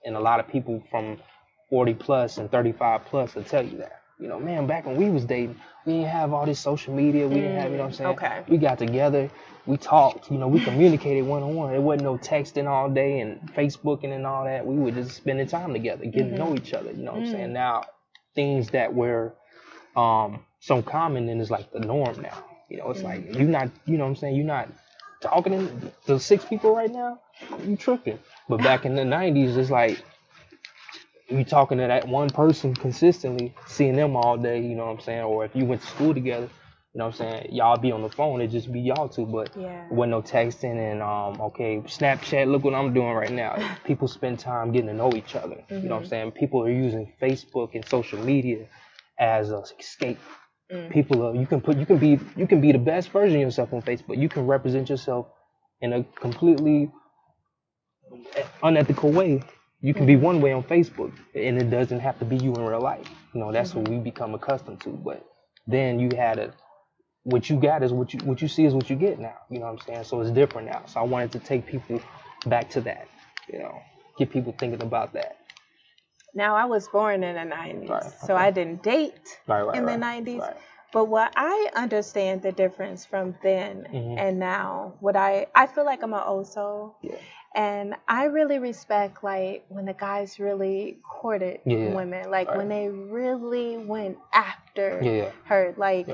And a lot of people from 40 plus and 35 plus will tell you that. Man, back when we was dating, we didn't have all this social media. We didn't have, what I'm saying? Okay. We got together, we talked, we communicated one-on-one. It wasn't no texting all day and Facebooking and all that. We were just spending time together, getting to know each other, what I'm saying? Now, things that were so common and is like the norm now. It's like, you're not, what I'm saying? You're not talking to 6 people right now. You tripping. But back in the 90s, it's like, you talking to that one person consistently, seeing them all day, what I'm saying? Or if you went to school together, what I'm saying? Y'all be on the phone, it just be y'all two, but there wasn't no texting and, okay, Snapchat, look what I'm doing right now. People spend time getting to know each other, what I'm saying? People are using Facebook and social media as an escape. People, you can be the best version of yourself on Facebook. You can represent yourself in a completely unethical way. You can be one way on Facebook, and it doesn't have to be you in real life. You know, that's what we become accustomed to. But then you had a what you got is what you see is what you get now. You know what I'm saying? So it's different now. So I wanted to take people back to that. You know, get people thinking about that. Now, I was born in the 90s, so I didn't date in the 90s. Right. But what I understand the difference from then and now, I feel like I'm an old soul. Yeah. And I really respect, like, when the guys really courted women, like when they really went after her, like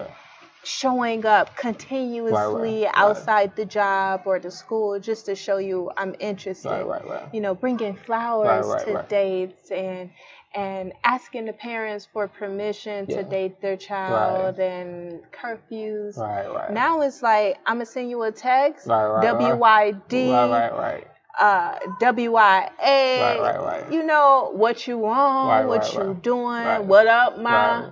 showing up continuously outside the job or the school just to show you I'm interested. You know, bringing flowers to dates and asking the parents for permission to date their child and curfews. Now it's like, I'm going to send you a text, WYD. WIA, you know, what you want, what you doing, what up, ma?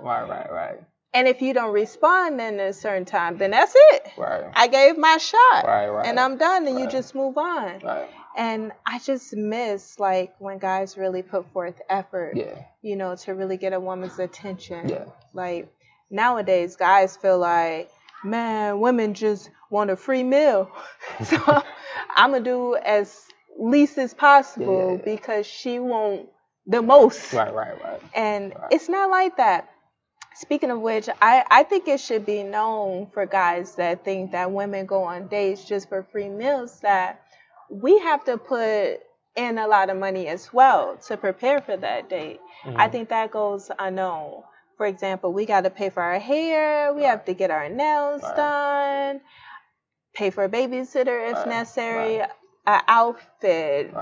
And if you don't respond in a certain time, then that's it. I gave my shot, and I'm done, and you just move on. And I just miss, like, when guys really put forth effort, you know, to really get a woman's attention. Like, nowadays, guys feel like, man, women just want a free meal. So I'm going to do as least as possible because she want the most. And it's not like that. Speaking of which, I think it should be known for guys that think that women go on dates just for free meals that we have to put in a lot of money as well to prepare for that date. I think that goes unknown. For example, we got to pay for our hair, we have to get our nails done, pay for a babysitter if necessary, an outfit,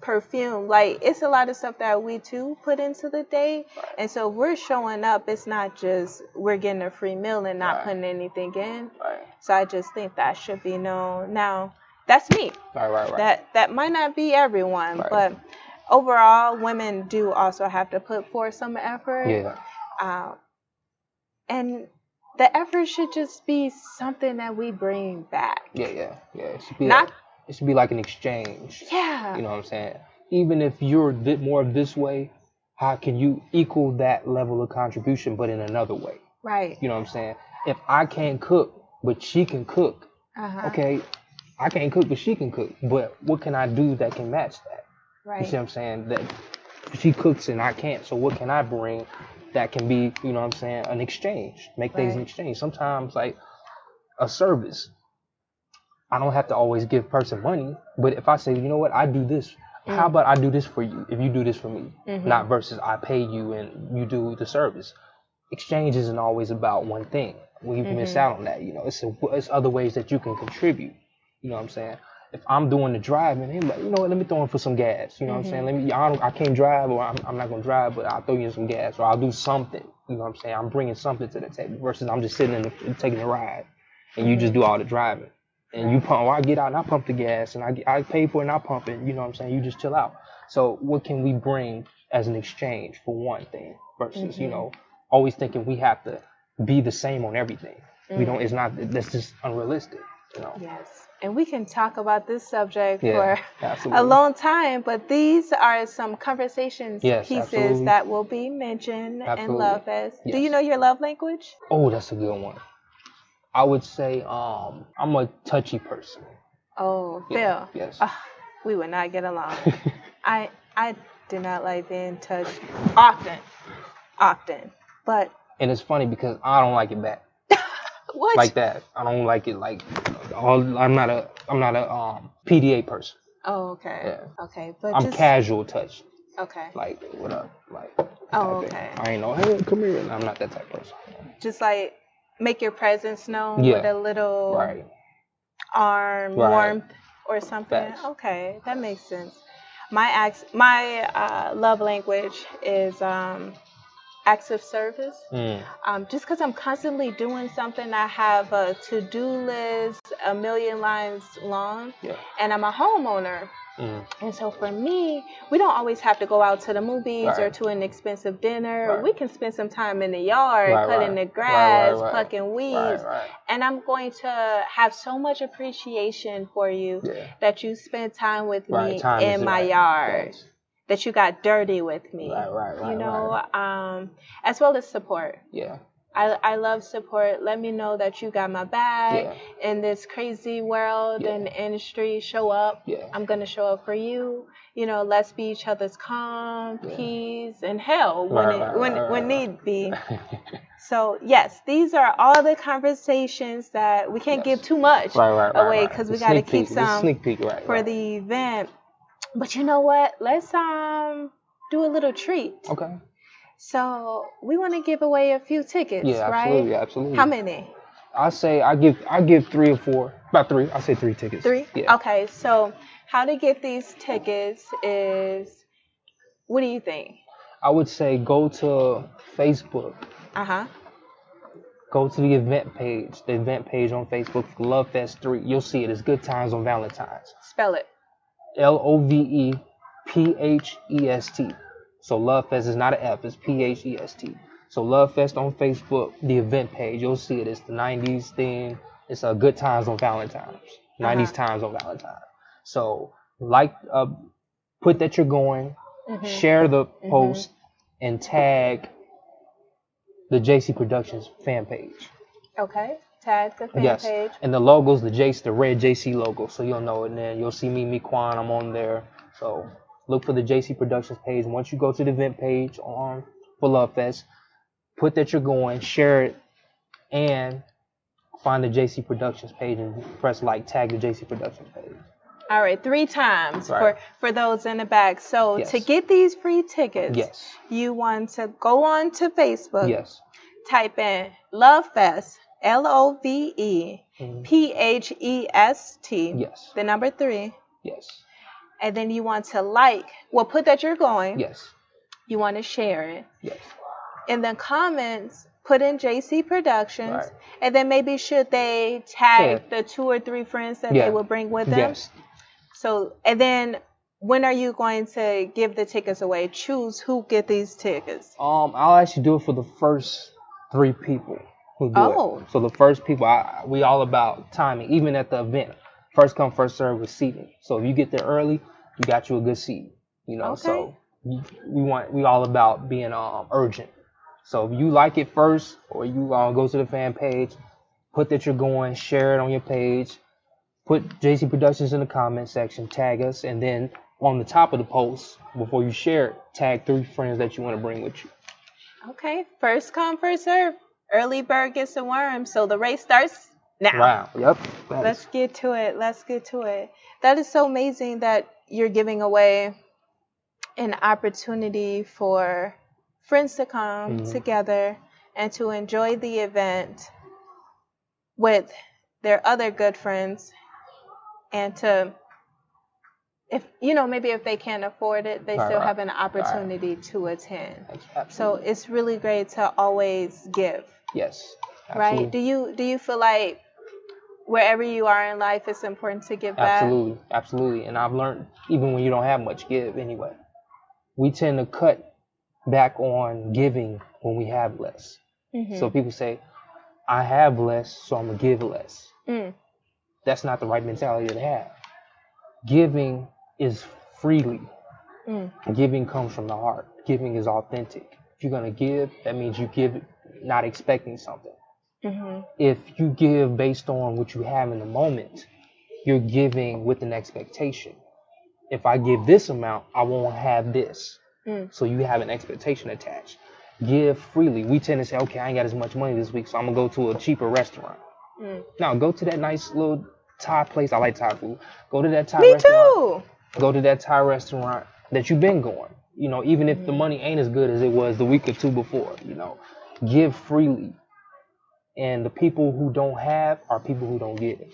perfume. Like, it's a lot of stuff that we too put into the date. And so we're showing up, it's not just we're getting a free meal and not putting anything in. So I just think that should be known. Now, that's me. That might not be everyone, but overall, women do also have to put forth some effort. And the effort should just be something that we bring back. It should be it should be like an exchange. You know what I'm saying? Even if you're a bit more of this way, how can you equal that level of contribution, but in another way? You know what I'm saying? If I can't cook, but she can cook, okay, I can't cook, but she can cook. But what can I do that can match that? You see what I'm saying? That she cooks and I can't. So what can I bring that can be, you know what I'm saying, an exchange? Make things an exchange. Sometimes, like, a service. I don't have to always give person money, but if I say, you know what, I do this, how about I do this for you if you do this for me? Not versus I pay you and you do the service. Exchange isn't always about one thing. We miss out on that, you know. It's other ways that you can contribute. You know what I'm saying? If I'm doing the driving, they're like, you know what, let me throw in for some gas. You know what I'm saying? I can't drive, or I'm not going to drive, but I'll throw you in some gas, or I'll do something. You know what I'm saying? I'm bringing something to the table versus I'm just sitting and taking a ride, and you just do all the driving. And you pump, or I get out and I pump the gas, and I pay for it and I pump it. You know what I'm saying? You just chill out. So what can we bring as an exchange for one thing versus, you know, always thinking we have to be the same on everything. We don't. It's not. That's just unrealistic. You know. Yes. And we can talk about this subject for a long time, but these are some conversations pieces that will be mentioned in Love Fest. Do you know your love language? Oh, that's a good one. I would say I'm a touchy person. Oh, Phil. Yes. We would not get along. I do not like being touched often, but. And it's funny because I don't like it back. What? Like that. I don't like it like I'm not a PDA person. Oh, okay. Yeah. Okay, but I'm casual touch. Okay. Like, what up? Like. Okay. I ain't know. Hey, come here. I'm not that type of person. Just like make your presence known with a little arm warmth or something. Facts. Okay, that makes sense. My love language is acts acts of service. Just because I'm constantly doing something, I have a to-do list 1,000,000 lines long, and I'm a homeowner. And so for me, we don't always have to go out to the movies or to an expensive dinner. We can spend some time in the yard, cutting the grass, plucking weeds. And I'm going to have so much appreciation for you that you spend time with me in my yard, that you got dirty with me, you know, as well as support. I love support. Let me know that you got my back in this crazy world and industry. Show up. I'm going to show up for you. You know, let's be each other's calm, peace, and hell when need be. So, yes, these are all the conversations that we can't give too much away because we got to keep some sneak peek, for the event. But you know what? Let's do a little treat. Okay. So we want to give away a few tickets, absolutely, right? Absolutely. How many? I say I give 3 or 4, about 3. I say 3 tickets. 3? Yeah. Okay. So how to get these tickets is, what do you think? I would say go to Facebook. Go to the event page on Facebook for Love Fest 3. You'll see it. It's Good Times on Valentine's. Spell it. LOVEPHEST. So Love Fest is not an F, it's PHEST. So Love Fest on Facebook, the event page, you'll see it. It's the 90s theme. It's a Good Times on Valentine's. 90s Times on Valentine's. So put that you're going, share the post, and tag the JC Productions fan page. Okay. Tag the fan page. And the logo's the red JC logo, so you'll know it. And then you'll see me, Miquan, I'm on there. So look for the JC Productions page. Once you go to the event page for Love Fest, put that you're going, share it, and find the JC Productions page and press like, tag the JC Productions page. All right, 3 times for those in the back. So to get these free tickets, you want to go on to Facebook, type in Love Fest, LOVEPHEST, the number 3. And then you want to put that you're going. You want to share it. In the comments, put in JC Productions. And then maybe should they tag the 2 or 3 friends that they will bring with them? So, and then when are you going to give the tickets away? Choose who get these tickets. I'll actually do it for the first 3 people who do it. So the first people, we all about timing, even at the event. First come, first serve with seating. So if you get there early, you got you a good seat. You know, so we all about being urgent. So if you like it first, or you go to the fan page, put that you're going, share it on your page, put JC Productions in the comment section, tag us, and then on the top of the post, before you share it, tag 3 friends that you want to bring with you. Okay, first come, first serve. Early bird gets the worm, so the race starts now. Wow. Yep. Let's get to it. That is so amazing that you're giving away an opportunity for friends to come together and to enjoy the event with their other good friends, and to, if maybe if they can't afford it, they still have an opportunity to attend. So it's really great to always give. Yes. Absolutely. Right? Do you feel like wherever you are in life, it's important to give back? Absolutely. And I've learned, even when you don't have much, give anyway. We tend to cut back on giving when we have less. So people say, I have less, so I'm going to give less. That's not the right mentality to have. Giving is freely. Giving comes from the heart. Giving is authentic. If you're going to give, that means you give not expecting something. If you give based on what you have in the moment, you're giving with an expectation. If I give this amount, I won't have this. So you have an expectation attached. Give freely. We tend to say, okay, I ain't got as much money this week, so I'm going to go to a cheaper restaurant. Now, go to that nice little Thai place. I like Thai food. Go to that Thai restaurant. Go to that Thai restaurant that you've been going. Even if the money ain't as good as it was the week or 2 before, give freely. And the people who don't have are people who don't give.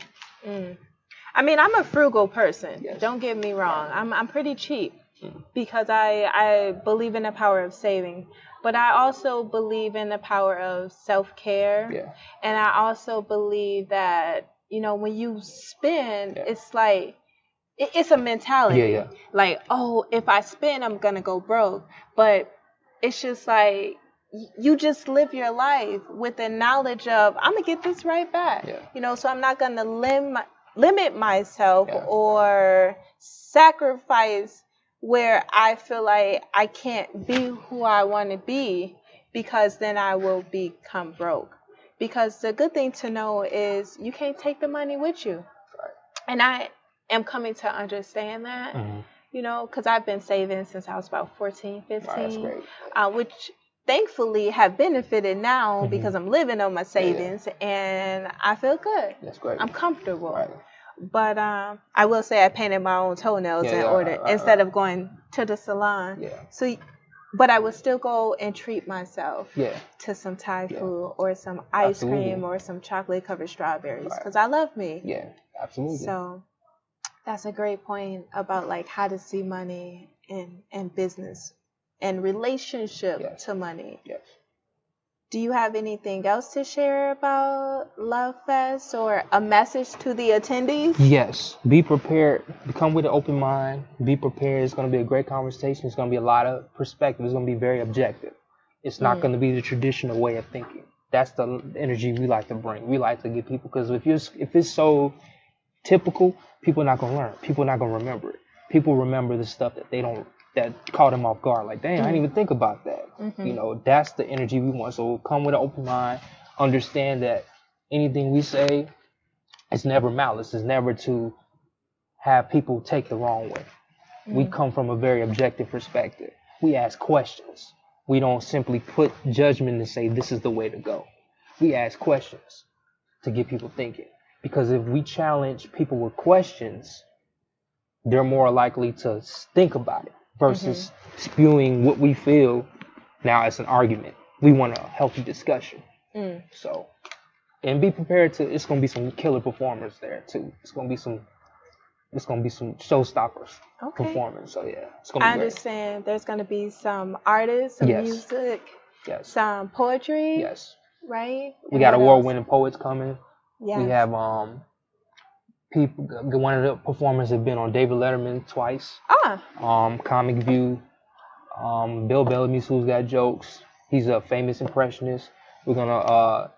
I mean, I'm a frugal person. Don't get me wrong. I'm pretty cheap because I believe in the power of saving. But I also believe in the power of self-care. Yeah. And I also believe that, you know, when you spend, it's like, it's a mentality. Yeah. Like, oh, if I spend, I'm going to go broke. But it's just like, you just live your life with the knowledge of, I'm going to get this right back. Yeah. You know, so I'm not going to limit myself or sacrifice where I feel like I can't be who I want to be, because then I will become broke. Because the good thing to know is you can't take the money with you. Right. And I am coming to understand that, you know, because I've been saving since I was about 14, 15, that's great. Which thankfully have benefited now because I'm living on my savings and I feel good. That's great. I'm comfortable. Right. But I will say I painted my own toenails in order instead of going to the salon. Yeah. So, but I would still go and treat myself to some Thai food or some ice cream or some chocolate covered strawberries because I love me. Yeah, absolutely. So that's a great point about like how to see money in business and relationship to money. Yes. Do you have anything else to share about Love Fest or a message to the attendees? Yes. Be prepared. Come with an open mind. Be prepared. It's going to be a great conversation. It's going to be a lot of perspective. It's going to be very objective. It's not going to be the traditional way of thinking. That's the energy we like to bring. We like to get people, because if it's so typical, people are not going to learn. People are not going to remember it. People remember the stuff that caught them off guard. Like, dang, I didn't even think about that. You know, that's the energy we want. So come with an open mind. Understand that anything we say is never malice. It's never to have people take the wrong way. We come from a very objective perspective. We ask questions. We don't simply put judgment and say this is the way to go. We ask questions to get people thinking. Because if we challenge people with questions, they're more likely to think about it versus spewing what we feel. Now it's an argument. We want a healthy discussion. So, and be prepared to. It's gonna be some killer performers there too. It's gonna be some showstoppers performing. So yeah, it's gonna be I understand. There's gonna be some artists, some music, some poetry. Yes. Right. We got award-winning poets coming. Yes. We have people. One of the performers have been on David Letterman twice. Comic View. Bill Bellamy's Who's Got Jokes. He's a famous impressionist. We're gonna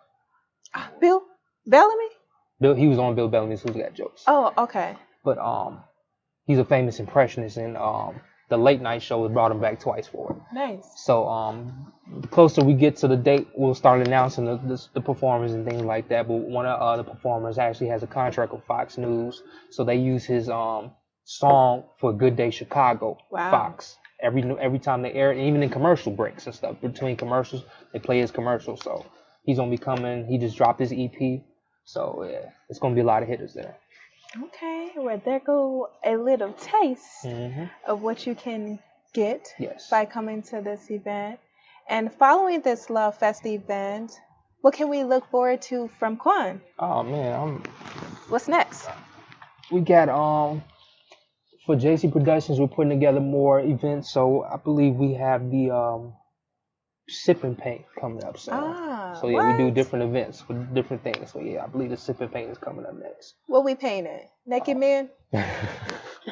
Bill Bellamy? He was on Bill Bellamy's Who's Got Jokes. Oh, okay. But he's a famous impressionist, and the late night show has brought him back twice for it. Nice. So the closer we get to the date, we'll start announcing the performers and things like that. But one of the performers actually has a contract with Fox News, so they use his song for Good Day Chicago. Wow. Fox. Every time they air it, even in commercial breaks and stuff, between commercials, they play his commercials. So he's gonna be coming. He just dropped his EP. So yeah, it's gonna be a lot of hitters there. Okay, well, there go a little taste of what you can get by coming to this event. And following this Love Fest event, what can we look forward to from Quan? Oh man, what's next? We got for JC Productions, we're putting together more events. So I believe we have the Sip and Paint coming up soon. So yeah, we do different events for different things. So yeah, I believe the Sip and Paint is coming up next. What we painting? Naked men?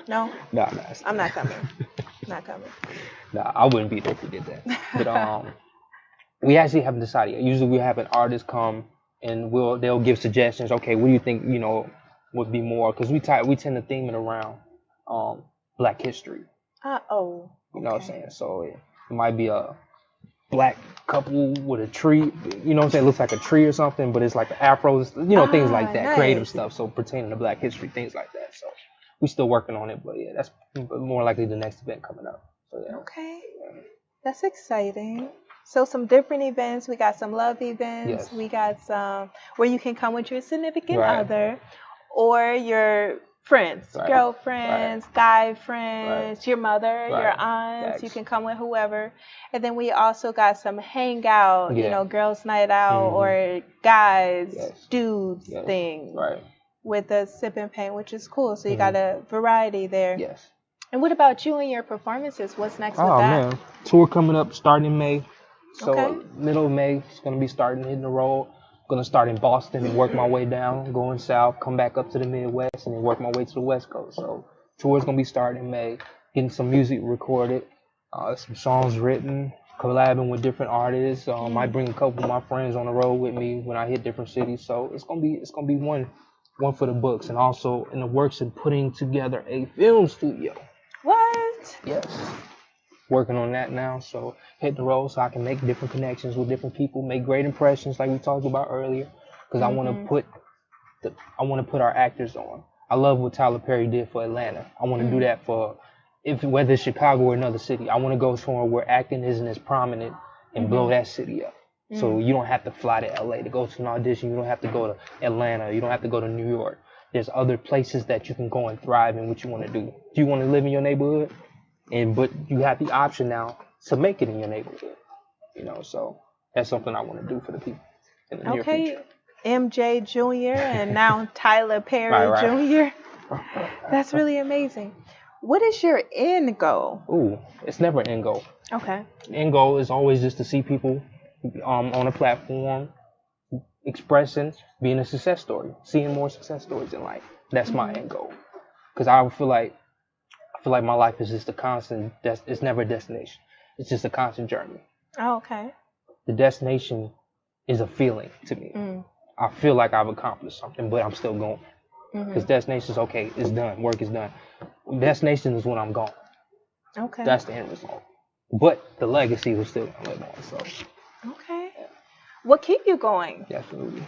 No? No. I'm not coming. Not coming. No, I wouldn't be there if we did that. But we actually haven't decided yet. Usually we have an artist come and they'll give suggestions. Okay, what do you think, would be more? Because we tend to theme it around Black history. You know what I'm saying? So it might be a Black couple with a tree, you know what I'm saying? It looks like a tree or something, but it's like afros, things like that, nice. Creative stuff. So pertaining to Black history, things like that. So we're still working on it, but yeah, that's more likely the next event coming up. So yeah. Okay. That's exciting. So some different events. We got some love events. Yes. We got some where you can come with your significant other or your friends, girlfriends, guy friends, your mother, your aunts. You can come with whoever. And then we also got some hangout, girls' night out or guys, dudes thing with the Sip and Paint, which is cool. So you got a variety there. Yes. And what about you and your performances? What's next with that? Oh, man. Tour coming up starting in May. So middle of May, it's going to be starting hitting the road. Going to start in Boston and work my way down, going south, come back up to the Midwest, and then work my way to the West Coast. So tour's going to be starting in May, getting some music recorded, some songs written, collabing with different artists. Might bring a couple of my friends on the road with me when I hit different cities. So it's gonna be one for the books, and also in the works of putting together a film studio. What? Yes. Working on that now, so hit the road so I can make different connections with different people, make great impressions like we talked about earlier, because I want to put our actors on. I love what Tyler Perry did for Atlanta. I want to do that for whether it's Chicago or another city. I want to go somewhere where acting isn't as prominent and blow that city up. So you don't have to fly to LA to go to an audition. You don't have to go to Atlanta. You don't have to go to New York. There's other places that you can go and thrive in what you want to do. Do you want to live in your neighborhood? But you have the option now to make it in your neighborhood. So that's something I want to do for the people in the near future. MJ Jr. and now Tyler Perry Jr. That's really amazing. What is your end goal? Ooh, it's never an end goal. Okay. End goal is always just to see people on a platform expressing, being a success story, seeing more success stories in life. That's my end goal. Because I feel like my life is just a constant. It's never a destination. It's just a constant journey. Oh, okay. The destination is a feeling to me. I feel like I've accomplished something, but I'm still going. Because destination is okay. It's done. Work is done. Destination is when I'm gone. Okay. That's the end result. But the legacy will still live on. So. Okay. Yeah. What keep you going? Absolutely.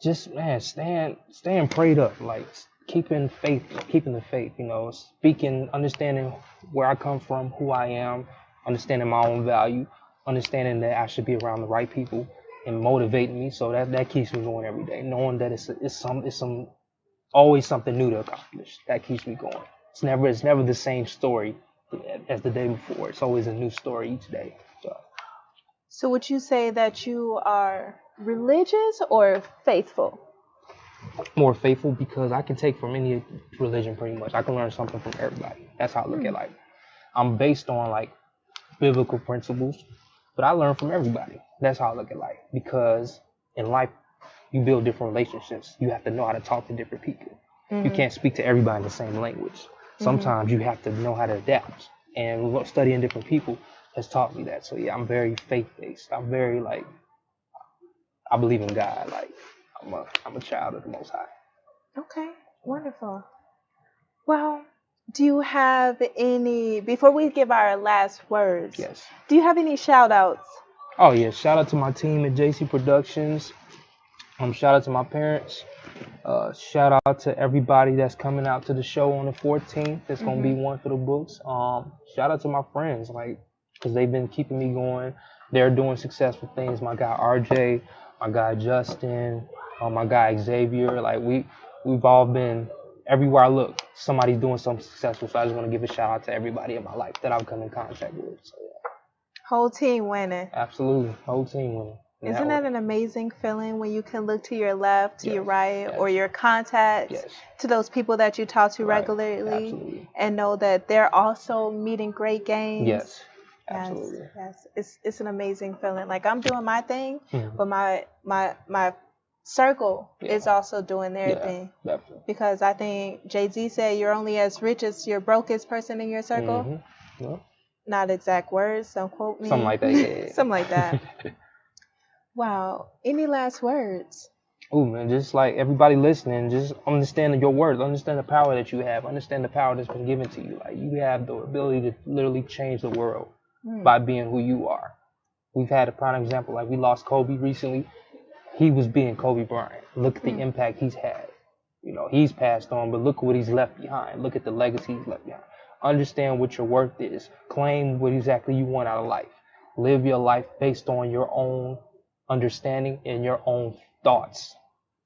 Just staying prayed up, like keeping the faith. Speaking, understanding where I come from, who I am, understanding my own value, understanding that I should be around the right people, and motivating me. So that keeps me going every day, knowing that it's always something new to accomplish. That keeps me going. It's never the same story as the day before. It's always a new story each day. So would you say that you are religious or faithful? More faithful, because I can take from any religion pretty much. I can learn something from everybody. That's how I look at life. I'm based on like biblical principles, but I learn from everybody. That's how I look at life. Because in life, you build different relationships. You have to know how to talk to different people. You can't speak to everybody in the same language. Sometimes you have to know how to adapt. And studying different people has taught me that. So yeah, I'm very faith-based. I'm very I believe in God. Like I'm a child of the Most High. Okay, wonderful. Well, do you have any, before we give our last words, yes, do you have any shout outs? Oh yeah, shout out to my team at JC Productions. Shout out to my parents. Shout out to everybody that's coming out to the show on the 14th. It's gonna be one for the books. Shout out to my friends, because they've been keeping me going. They're doing successful things. My guy RJ, my guy Justin, my guy Xavier. We've all been everywhere I look. Somebody's doing something successful. So I just want to give a shout out to everybody in my life that I've come in contact with. So yeah. Whole team winning. Absolutely, whole team winning. Isn't that an amazing feeling when you can look to your left, to your right, or your contacts, to those people that you talk to regularly, and know that they're also meeting great gains? Yes, absolutely. Yes. It's an amazing feeling. Like I'm doing my thing, but my circle is also doing their thing. Definitely. Because I think Jay-Z said you're only as rich as your brokest person in your circle. Yeah. Not exact words, don't quote me. Something like that. Yeah. Something like that. Wow. Any last words? Oh man, just like everybody listening, just understand your words, understand the power that you have, understand the power that's been given to you. Like you have the ability to literally change the world by being who you are. We've had a prime example, like we lost Kobe recently. He was being Kobe Bryant. Look at the impact he's had. He's passed on, but look what he's left behind. Look at the legacy he's left behind. Understand what your worth is. Claim what exactly you want out of life. Live your life based on your own understanding and your own thoughts.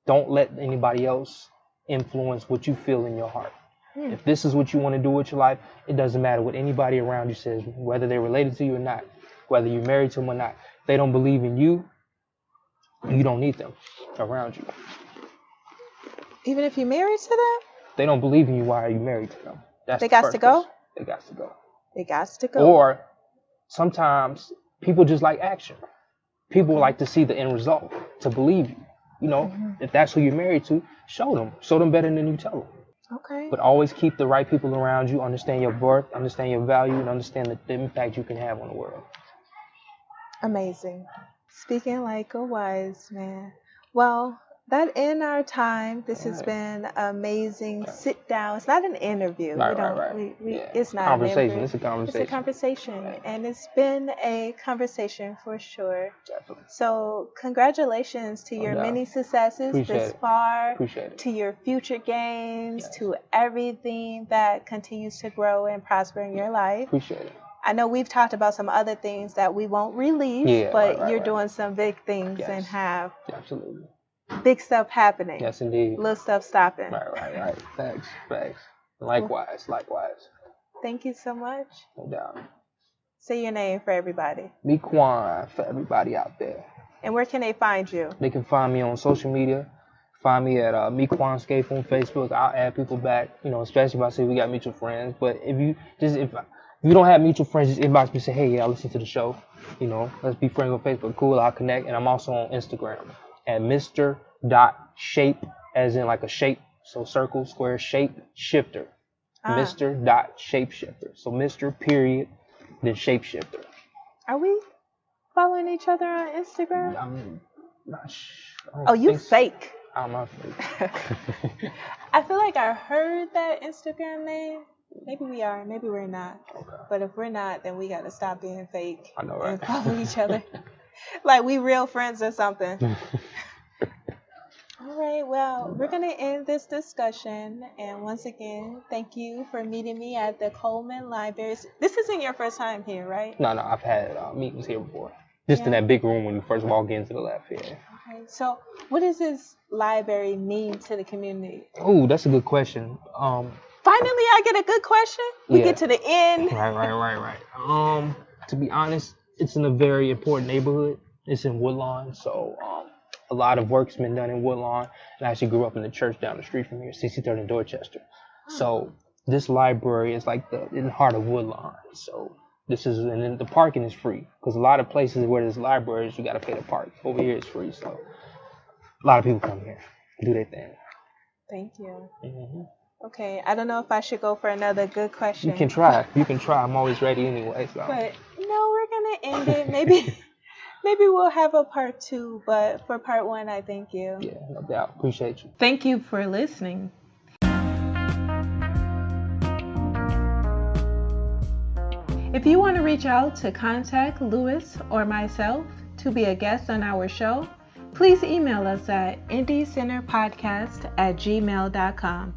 Don't let anybody else influence what you feel in your heart. If this is what you want to do with your life, it doesn't matter what anybody around you says, whether they're related to you or not, whether you're married to them or not. If they don't believe in you, you don't need them around you. Even if you're married to them? They don't believe in you, why are you married to them? They got to go? They got to go. They got to go. Or sometimes people just like action. People like to see the end result, to believe you. You know, if that's who you're married to, show them better than you tell them. Okay. But always keep the right people around you, understand your worth, understand your value, and understand the impact you can have on the world. Amazing. Speaking like a wise man. Well, that in our time, this has been amazing. Sit down. It's not an interview. It's not conversation. An interview. It's a conversation. It's a conversation, and it's been a conversation for sure. Definitely. So, congratulations to your many successes this far, to your future gains, to everything that continues to grow and prosper in your life. Appreciate it. I know we've talked about some other things that we won't release, but you're doing some big things and have big stuff happening. Yes, indeed. Little stuff stopping. Right. Thanks. Likewise. Thank you so much. No doubt. Say your name for everybody. Miquan, for everybody out there. And where can they find you? They can find me on social media. Find me at Miquan Scaife on Facebook. I'll add people back, especially if I say we got mutual friends. But if you don't have mutual friends, just inbox me and say, hey, I listen to the show. Let's be friends on Facebook. Cool, I'll connect. And I'm also on Instagram at Mr.shape, as in like a shape. So circle, square, shape, shifter. Mr.shapeshifter. So Mr. period, then shapeshifter. Are we following each other on Instagram? I'm not sure. Oh, you fake. I'm not fake. I feel like I heard that Instagram name. Maybe we are, maybe we're not. Okay. But if we're not, then we got to stop being fake. I know, right? And follow each other. Like we real friends or something. All right, well, we're going to end this discussion. And once again, thank you for meeting me at the Coleman Library. This isn't your first time here, right? No, I've had meetings here before. Just in that big room when you first walk into the left here. Okay, so what does this library mean to the community? Oh, that's a good question. Finally, I get a good question. We get to the end. Right. To be honest, it's in a very important neighborhood. It's in Woodlawn, so a lot of work's been done in Woodlawn. And I actually grew up in the church down the street from here, 63rd and Dorchester. So this library is like in the heart of Woodlawn. So and then the parking is free, because a lot of places where there's libraries, you got to pay to park. Over here, it's free, so a lot of people come here, do their thing. Thank you. Mm-hmm. Okay, I don't know if I should go for another good question. You can try. I'm always ready anyway. So. But no, we're gonna end it. Maybe we'll have a part 2. But for part 1, I thank you. Yeah, no doubt. Appreciate you. Thank you for listening. If you want to reach out to contact Lewis or myself to be a guest on our show, please email us at indiecenterpodcast@gmail.com.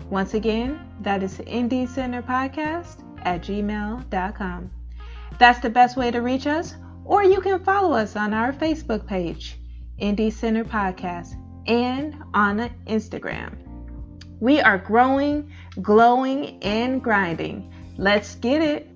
Once again, that is indiecenterpodcast@gmail.com. That's the best way to reach us, or you can follow us on our Facebook page, Indie Center Podcast, and on Instagram. We are growing, glowing, and grinding. Let's get it.